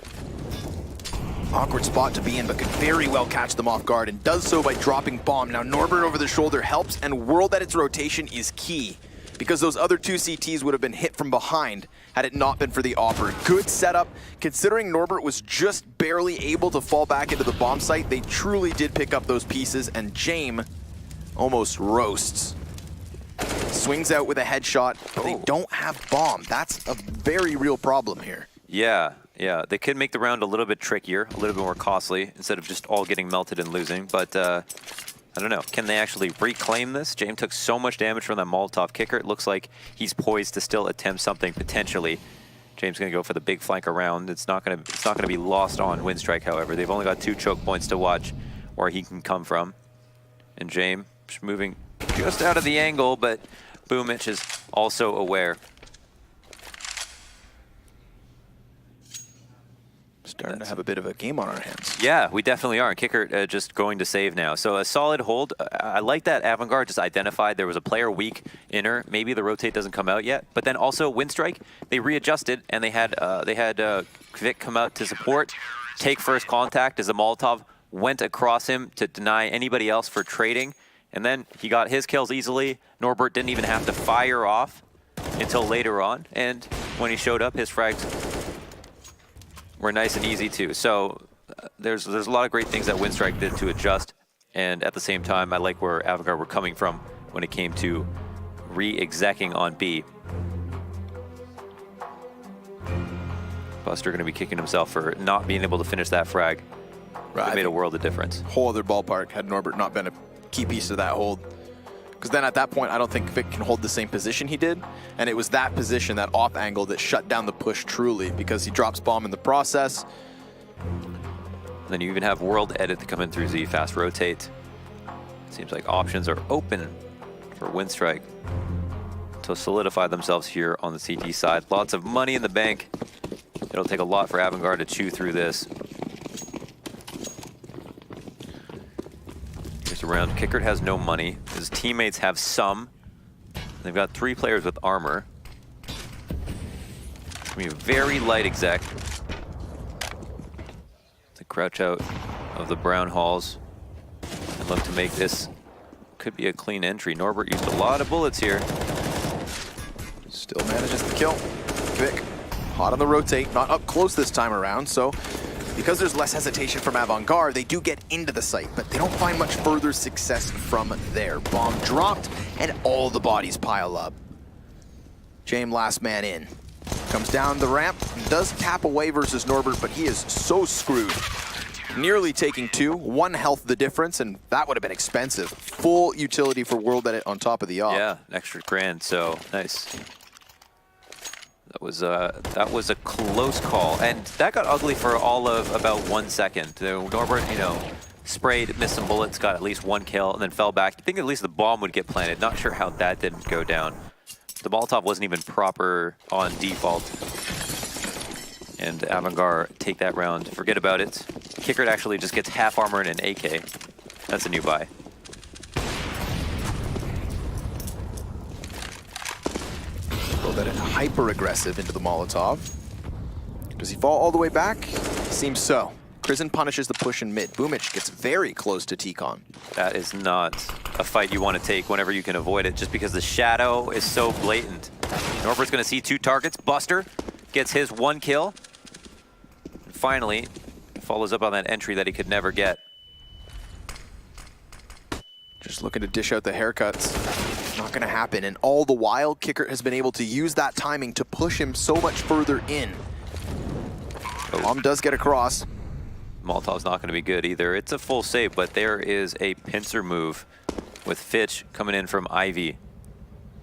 Awkward spot to be in, but could very well catch them off guard, and does so by dropping bomb. Now Norbert over the shoulder helps, and World at its rotation is key, because those other 2 CTs would have been hit from behind had it not been for the Opper. Good setup. Considering Norbert was just barely able to fall back into the bomb site, they truly did pick up those pieces, and James almost roasts. Swings out with a headshot, but they don't have bomb. That's a very real problem here. Yeah, yeah. They could make the round a little bit trickier, a little bit more costly, instead of just all getting melted and losing, but I don't know. Can they actually reclaim this? James took so much damage from that Molotov kicker. It looks like he's poised to still attempt something potentially. James going to go for the big flank around. It's not going to be lost on Winstrike, however. They've only got 2 choke points to watch where he can come from. And James moving just out of the angle, but Boomich is also aware. Starting to have a bit of a game on our hands. Yeah, we definitely are. Kicker just going to save now. So a solid hold. I like that AVANGAR just identified there was a player weak inner. Maybe the rotate doesn't come out yet. But then also Winstrike, they readjusted and they had Vic come out to support, take first contact as a Molotov went across him to deny anybody else for trading. And then he got his kills easily. Norbert didn't even have to fire off until later on. And when he showed up, his frags were nice and easy too. So there's a lot of great things that Winstrike did to adjust. And at the same time, I like where AVANGAR were coming from when it came to re-execing on B. Buster going to be kicking himself for not being able to finish that frag. Right. It made a world of difference. Whole other ballpark had Norbert not been a key piece of that hold. Because then at that point, I don't think Vic can hold the same position he did. And it was that position, that off angle, that shut down the push truly, because he drops bomb in the process. And then you even have world edit to come in through Z, fast rotate. Seems like options are open for Winstrike to solidify themselves here on the CT side. Lots of money in the bank. It'll take a lot for AVANGAR to chew through this. Around. Kickert has no money. His teammates have some. They've got 3 players with armor. I mean, very light exec. To crouch out of the brown halls and look to make this could be a clean entry. Norbert used a lot of bullets here. Still manages the kill. Vic, hot on the rotate, not up close this time around, so because there's less hesitation from AVANGAR, they do get into the site, but they don't find much further success from there. Bomb dropped, and all the bodies pile up. James, last man in. Comes down the ramp, does tap away versus Norbert, but he is so screwed. Nearly taking 2, 1 health the difference, and that would have been expensive. Full utility for World Edit on top of the op. Yeah, extra grand, so nice. That was a close call, and that got ugly for all of about 1 second. Norbert, sprayed, missed some bullets, got at least 1 kill, and then fell back. You think at least the bomb would get planted. Not sure how that didn't go down. The Molotov wasn't even proper on default. And AVANGAR take that round. Forget about it. Kickert actually just gets half armor and an AK. That's a new buy. That is hyper aggressive into the Molotov. Does he fall all the way back? Seems so. Prison punishes the push in mid. Boomich gets very close to T-Con. That is not a fight you want to take whenever you can avoid it, just because the shadow is so blatant. Norbert's going to see 2 targets. Buster gets his 1 kill. And finally, follows up on that entry that he could never get. Just looking to dish out the haircuts. Not going to happen, and all the while, Kickert has been able to use that timing to push him so much further in. Bomb does get across. Molotov's not going to be good either. It's a full save, but there is a pincer move with Fitch coming in from Ivy.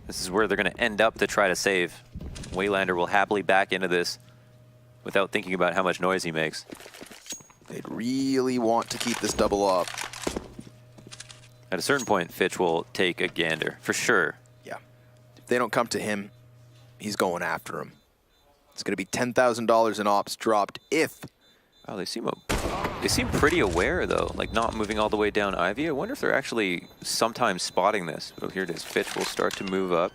This is where they're going to end up to try to save. Waylander will happily back into this without thinking about how much noise he makes. They'd really want to keep this double up. At a certain point, Fitch will take a gander, for sure. Yeah. If they don't come to him, he's going after him. It's going to be $10,000 in ops dropped if... Oh, they seem pretty aware, though, like not moving all the way down Ivy. I wonder if they're actually sometimes spotting this. Oh, here it is. Fitch will start to move up.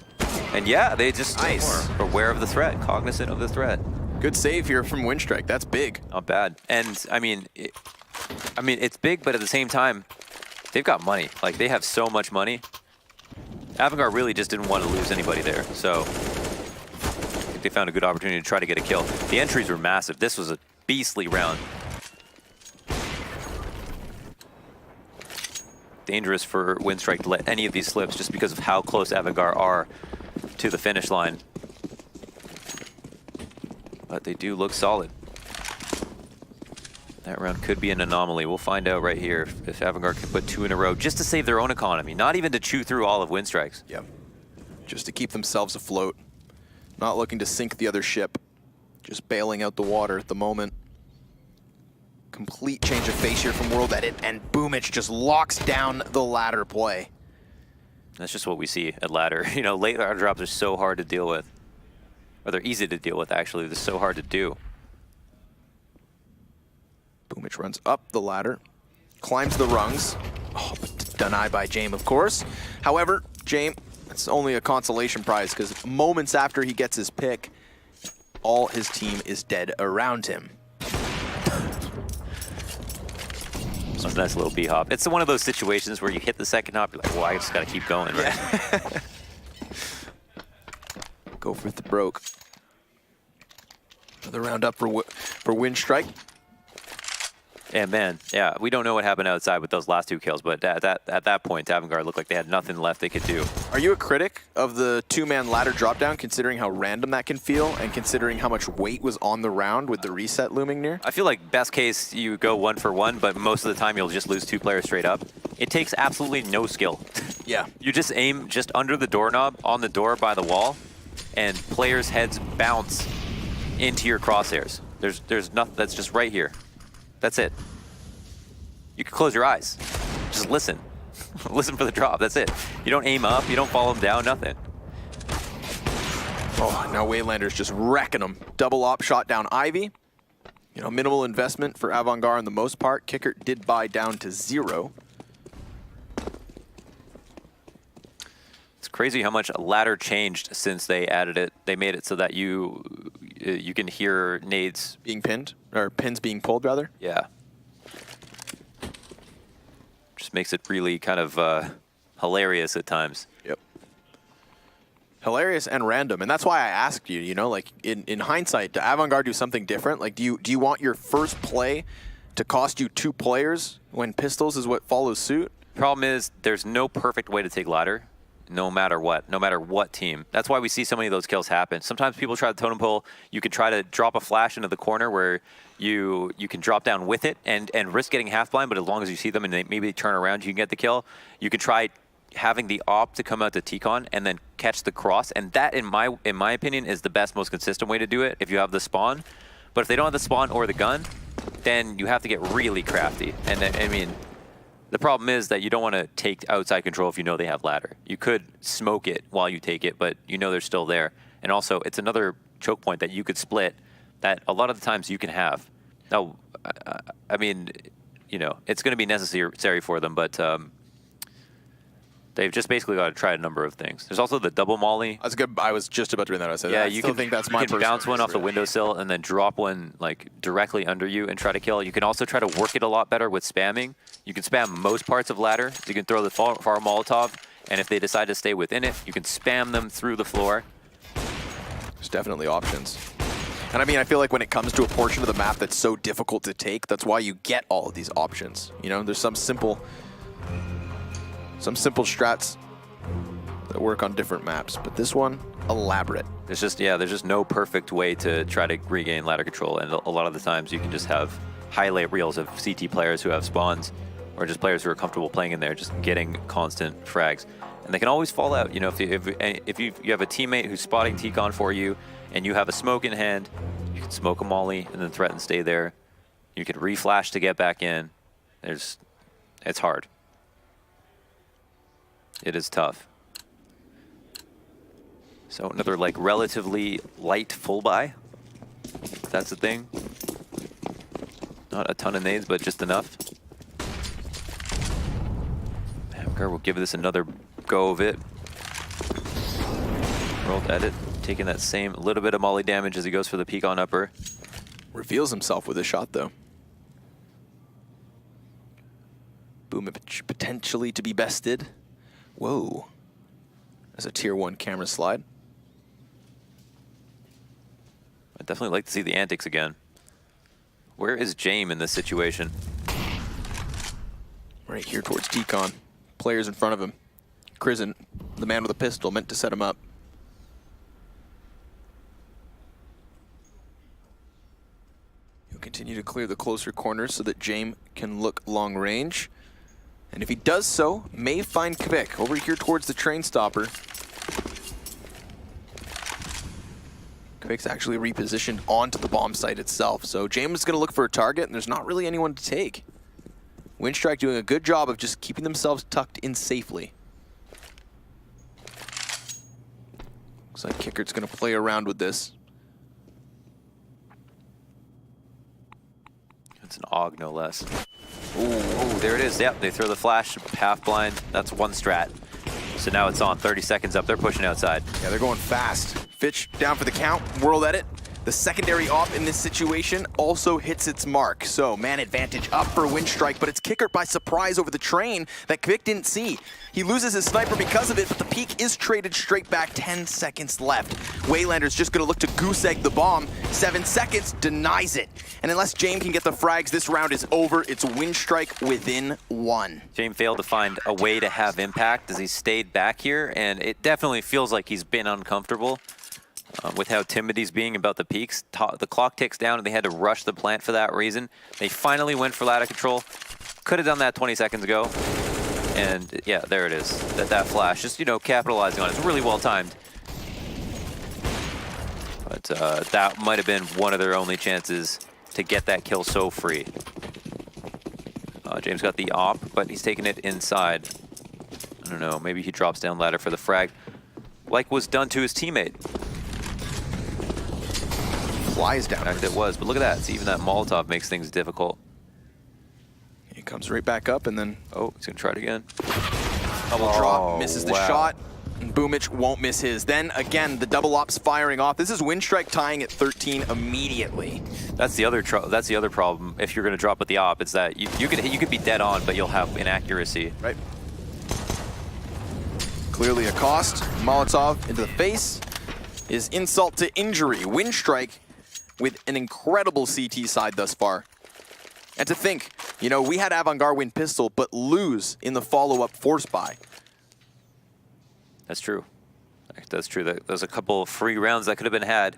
And yeah, they just are aware of the threat, cognizant of the threat. Good save here from Winstrike. That's big. Not bad. And, I mean, it's big, but at the same time, they've got money. Like, they have so much money. AVANGAR really just didn't want to lose anybody there, so I think they found a good opportunity to try to get a kill. The entries were massive. This was a beastly round. Dangerous for Winstrike to let any of these slips just because of how close AVANGAR are to the finish line. But they do look solid. That round could be an anomaly. We'll find out right here if AVANGAR can put 2 in a row just to save their own economy, not even to chew through all of Winstrike's. Yep. Just to keep themselves afloat. Not looking to sink the other ship. Just bailing out the water at the moment. Complete change of face here from World Edit, and Boomich just locks down the ladder play. That's just what we see at ladder. You know, late ladder drops are so hard to deal with. Or they're easy to deal with, actually. They're so hard to do. Twitch runs up the ladder, climbs the rungs. Oh, but denied by Jame, of course. However, Jame, it's only a consolation prize because moments after he gets his pick, all his team is dead around him. It's a nice little B-hop. It's one of those situations where you hit the second hop, you're like, well, I just got to keep going, right? Yeah. Go for the broke. Another round up for Winstrike. And man, yeah, we don't know what happened outside with those last 2 kills, but at that point, AVANGAR looked like they had nothing left they could do. Are you a critic of the 2-man ladder dropdown, considering how random that can feel, and considering how much weight was on the round with the reset looming near? I feel like best case, you go 1 for 1, but most of the time you'll just lose 2 players straight up. It takes absolutely no skill. Yeah. You just aim just under the doorknob, on the door by the wall, and players' heads bounce into your crosshairs. There's nothing, that's just right here. That's it. You can close your eyes. Just listen. Listen for the drop, that's it. You don't aim up, you don't follow them down, nothing. Oh, now Waylander's just wrecking them. Double op shot down Ivy. You know, minimal investment for AVANGAR on the most part. Kicker did buy down to 0. It's crazy how much ladder changed since they added it. They made it so that you can hear nades Being pinned, or pins being pulled, rather. Yeah. Just makes it really kind of hilarious at times. Yep. Hilarious and random, and that's why I asked you, you know, like in hindsight, do AVANGAR do something different? Like, do you want your first play to cost you 2 players when pistols is what follows suit? Problem is, there's no perfect way to take ladder, no matter what team. That's why we see so many of those kills happen. Sometimes people try the totem pole. You can try to drop a flash into the corner where you can drop down with it and risk getting half blind, but as long as you see them and they maybe turn around, you can get the kill. You can try having the op to come out to T-Con and then catch the cross, and that, in my opinion, is the best, most consistent way to do it if you have the spawn. But if they don't have the spawn or the gun, then you have to get really crafty. And I mean, the problem is that you don't want to take outside control if you know they have ladder. You could smoke it while you take it, but you know they're still there. And also, it's another choke point that you could split that a lot of the times you can have. Now, I mean, you know, it's going to be necessary for them, but they've just basically got to try a number of things. There's also the double molly. That's good. I was just about to bring that up. I said, Yeah, I you still can think that's you my can bounce one off the windowsill and then drop one like directly under you and try to kill. You can also try to work it a lot better with spamming. You can spam most parts of ladder. You can throw the far Molotov, and if they decide to stay within it, you can spam them through the floor. There's definitely options. And I mean, I feel like when it comes to a portion of the map that's so difficult to take, that's why you get all of these options. You know, there's some simple strats that work on different maps, but this one, elaborate. There's just no perfect way to try to regain ladder control, and a lot of the times you can just have highlight reels of CT players who have spawns, or just players who are comfortable playing in there, just getting constant frags. And they can always fall out. You know, if you have a teammate who's spotting T-Con for you, and you have a smoke in hand, you can smoke a molly and then threaten to stay there. You can reflash to get back in. It's hard. It is tough. So another like relatively light full buy. That's the thing. Not a ton of nades, but just enough. AVANGAR will give this another go of it. Rolled edit, taking that same little bit of molly damage as he goes for the peek on upper. Reveals himself with a shot, though. Boom, potentially to be bested. Whoa. That's a tier 1 camera slide. I'd definitely like to see the antics again. Where is Jame in this situation? Right here towards T-Con. Players in front of him. Krisen, the man with a pistol, meant to set him up. He'll continue to clear the closer corners so that Jame can look long range. And if he does so, may find Kvik over here towards the train stopper. Kvik's actually repositioned onto the bomb site itself. So Jame is going to look for a target, and there's not really anyone to take. Winstrike doing a good job of just keeping themselves tucked in safely. Looks like Kickert's going to play around with this. It's an AUG, no less. Ooh, there it is. Yep, they throw the flash, half blind. That's one strat. So now it's on, 30 seconds up. They're pushing outside. Yeah, they're going fast. Fitch down for the count, world edit. The secondary op in this situation also hits its mark. So man advantage up for Winstrike, but it's Kicker by surprise over the train that Kvik didn't see. He loses his sniper because of it, but the peak is traded straight back, 10 seconds left. Waylander's just gonna look to goose egg the bomb. 7 seconds, denies it. And unless James can get the frags, this round is over. It's Winstrike within 1. James failed to find a way to have impact as he stayed back here, and it definitely feels like he's been uncomfortable. With how timid he's being about the peaks. The clock ticks down and they had to rush the plant for that reason. They finally went for ladder control. Could have done that 20 seconds ago. And yeah, there it is. That flash, just, you know, capitalizing on it. It's really well timed. But that might have been one of their only chances to get that kill so free. James got the op, but he's taking it inside. I don't know, maybe he drops down ladder for the frag, like was done to his teammate. Flies down. In fact, it was, but look at that. See, even that Molotov makes things difficult. He comes right back up and then... Oh, he's gonna try it again. Double drop, misses the shot. And Boomich won't miss his. Then again, the double ops firing off. This is Winstrike tying at 13 immediately. That's the other problem. If you're gonna drop with the op, it's that you could be dead on, but you'll have inaccuracy. Right. Clearly a cost. Molotov into the face is insult to injury. Winstrike with an incredible CT side thus far. And to think, you know, we had AVANGAR win pistol, but lose in the follow-up force buy. That's true. That's true. There's a couple of free rounds that could have been had.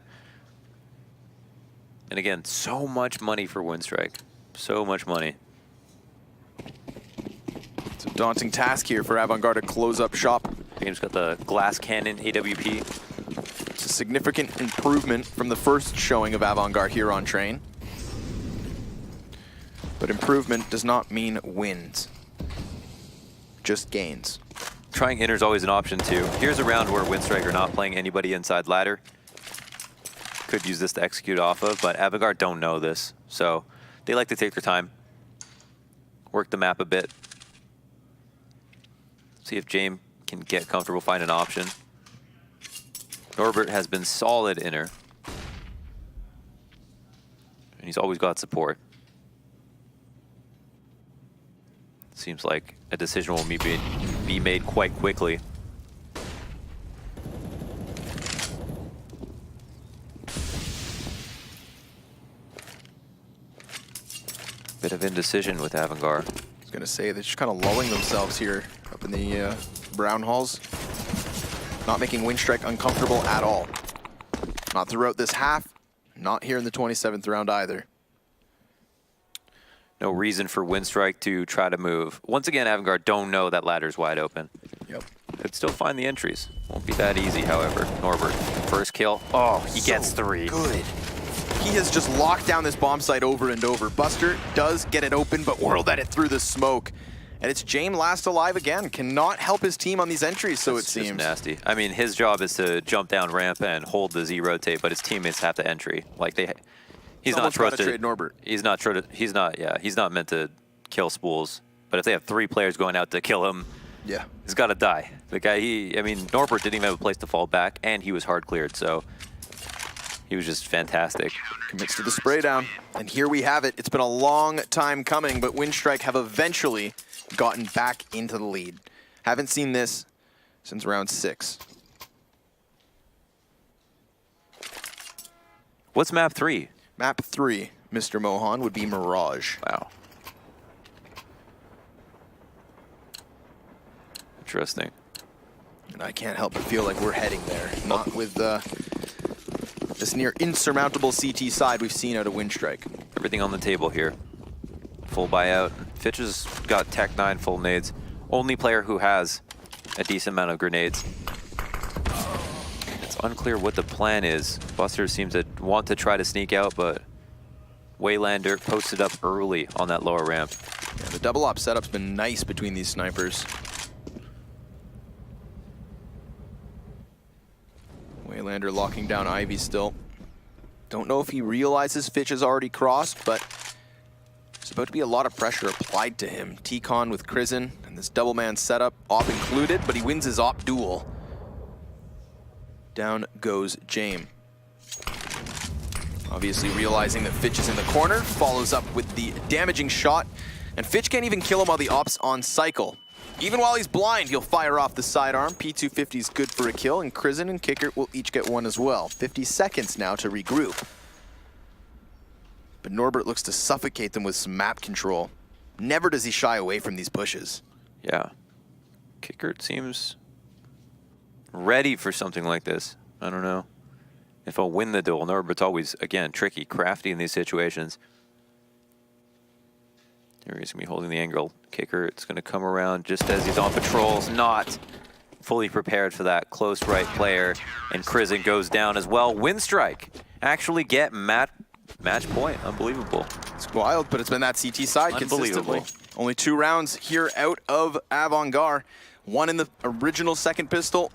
And again, so much money for Winstrike. So much money. It's a daunting task here for AVANGAR to close up shop. James got the glass cannon AWP. It's a significant improvement from the first showing of AVANGAR here on Train. But improvement does not mean wins, just gains. Trying inner is always an option too. Here's a round where Winstrike are not playing anybody inside ladder. Could use this to execute off of, but AVANGAR don't know this. So they like to take their time, work the map a bit, see if James can get comfortable, find an option. Norbert has been solid inner. And he's always got support. Seems like a decision will be made quite quickly. Bit of indecision with AVANGAR. I was going to say, they're just kind of lulling themselves here up in the brown halls. Not making Winstrike uncomfortable at all. Not throughout this half, not here in the 27th round either. No reason for Winstrike to try to move. Once again, AVANGAR don't know that ladder's wide open. Yep. Could still find the entries. Won't be that easy, however. Norbert, first kill. Oh, he gets 3. Good. He has just locked down this bomb site over and over. Buster does get it open, but whirled at it through the smoke. And it's James last alive again. Cannot help his team on these entries, so it seems. Just nasty. I mean, his job is to jump down ramp and hold the Z rotate, but his teammates have to entry. Like he's not supposed to trade Norbert. He's not meant to kill spools. But if they have 3 players going out to kill him, yeah, he's got to die. The guy, I mean, Norbert didn't even have a place to fall back, and he was hard cleared, so he was just fantastic. Commits to the spray down, and here we have it. It's been a long time coming, but Winstrike have eventually gotten back into the lead. Haven't seen this since round 6. What's map 3? Map 3, Mr. Mohan, would be Mirage. Wow. Interesting. And I can't help but feel like we're heading there. Not with this near insurmountable CT side we've seen out of Winstrike. Everything on the table here. Full buyout. Fitch has got Tech 9 full nades. Only player who has a decent amount of grenades. It's unclear what the plan is. Buster seems to want to try to sneak out, but Waylander posted up early on that lower ramp. Yeah, the double op setup's been nice between these snipers. Waylander locking down Ivy still. Don't know if he realizes Fitch has already crossed, but about to be a lot of pressure applied to him. T-Con with Krizen and this double man setup, op included, but he wins his op duel. Down goes James. Obviously realizing that Fitch is in the corner, follows up with the damaging shot, and Fitch can't even kill him while the op's on cycle. Even while he's blind, he'll fire off the sidearm. P250 is good for a kill, and Krizen and Kicker will each get one as well. 50 seconds now to regroup. But Norbert looks to suffocate them with some map control. Never does he shy away from these pushes. Yeah. Kicker seems ready for something like this. I don't know if I'll win the duel. Norbert's always, again, tricky, crafty in these situations. Here he's going to be holding the angle. Kicker, it's going to come around just as he's on patrols. Not fully prepared for that close right player. And Krizen goes down as well. Winstrike actually get match point. Unbelievable. It's wild, but it's been that CT side consistently. Only 2 rounds here out of AVANGAR. 1 in the original second pistol,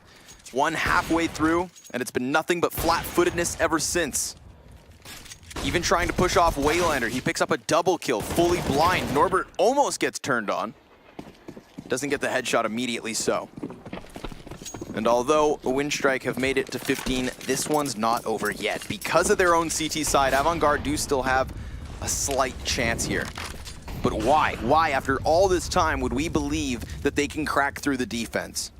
1 halfway through, and it's been nothing but flat-footedness ever since. Even trying to push off Waylander, he picks up a double kill, fully blind. Norbert almost gets turned on. Doesn't get the headshot immediately so. And although Winstrike have made it to 15, this one's not over yet. Because of their own CT side, AVANGAR do still have a slight chance here. But why? Why, after all this time, would we believe that they can crack through the defense?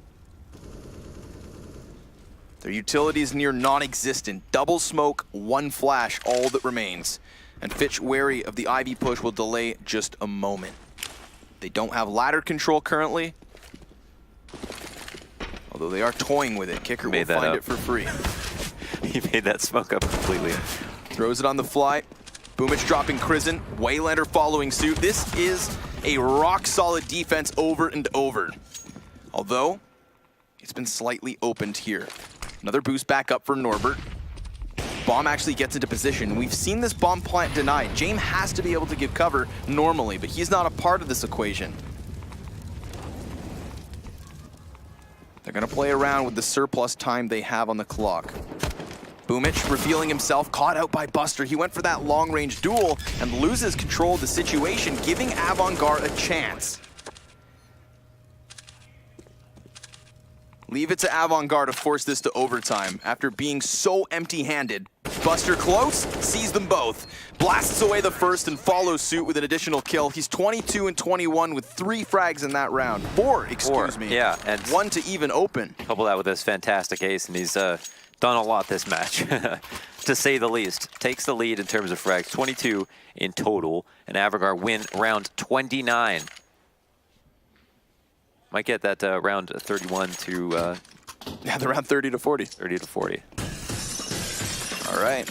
Their utility is near non-existent. Double smoke, 1 flash, all that remains. And Fitch, wary of the Ivy push, will delay just a moment. They don't have ladder control currently. Although they are toying with it. Kicker will find it for free. He made that smoke up completely. Throws it on the fly. Boomich dropping Krizen. Waylander following suit. This is a rock-solid defense over and over. Although, it's been slightly opened here. Another boost back up for Norbert. Bomb actually gets into position. We've seen this bomb plant denied. James has to be able to give cover normally, but he's not a part of this equation. They're going to play around with the surplus time they have on the clock. Boomich revealing himself, caught out by Buster. He went for that long-range duel and loses control of the situation, giving AVANGAR a chance. Leave it to AVANGAR to force this to overtime. After being so empty-handed, Buster close, sees them both. Blasts away the first and follows suit with an additional kill. He's 22 and 21 with 3 frags in that round. 4, excuse me. Yeah, and 1 to even open. Couple that with this fantastic ace, and he's done a lot this match, to say the least. Takes the lead in terms of frags, 22 in total, and AVANGAR win round 29. Might get that round 31 to... yeah, the round 30 to 40. 30 to 40. All right.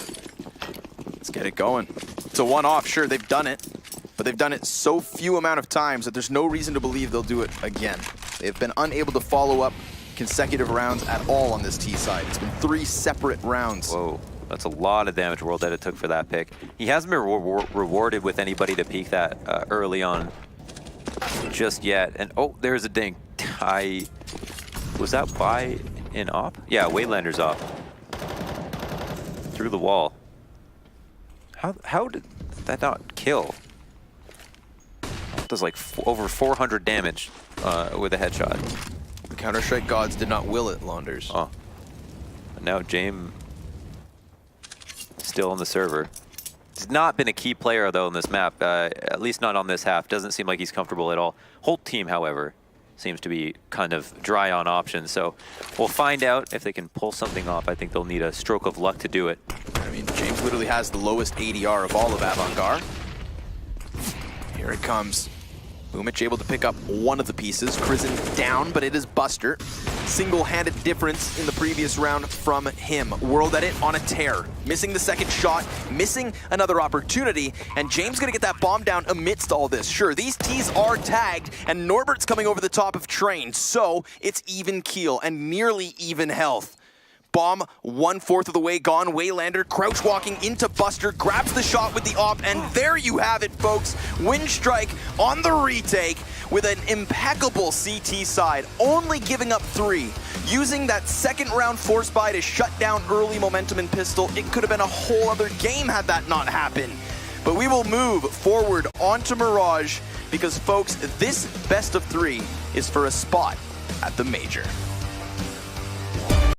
Let's get it going. It's a one-off, sure, they've done it. But they've done it so few amount of times that there's no reason to believe they'll do it again. They've been unable to follow up consecutive rounds at all on this T side. It's been 3 separate rounds. Whoa, that's a lot of damage world that it took for that pick. He hasn't been rewarded with anybody to peek that early on just yet. And oh, there's a dink. Was that by an op? Yeah, Waylander's op. Through the wall. How did that not kill? Does like over 400 damage with a headshot. The Counter-Strike gods did not will it, Launders. Oh. And now James still on the server. He's not been a key player, though, in this map, at least not on this half. Doesn't seem like he's comfortable at all. Whole team, however, seems to be kind of dry on options. So we'll find out if they can pull something off. I think they'll need a stroke of luck to do it. I mean, James literally has the lowest ADR of all of AVANGAR. Here it comes. Boomich able to pick up one of the pieces. Krizen down, but it is Buster. Single-handed difference in the previous round from him. World Edit on a tear. Missing the second shot, missing another opportunity, and James gonna get that bomb down amidst all this. Sure, these T's are tagged, and Norbert's coming over the top of Train, so it's even keel and nearly even health. Bomb 1/4 of the way gone. Waylander crouch walking into Buster, grabs the shot with the op, and there you have it, folks. Winstrike on the retake with an impeccable CT side, only giving up 3. Using that second round force buy to shut down early momentum in pistol, it could have been a whole other game had that not happened. But we will move forward onto Mirage because, folks, this best of 3 is for a spot at the Major.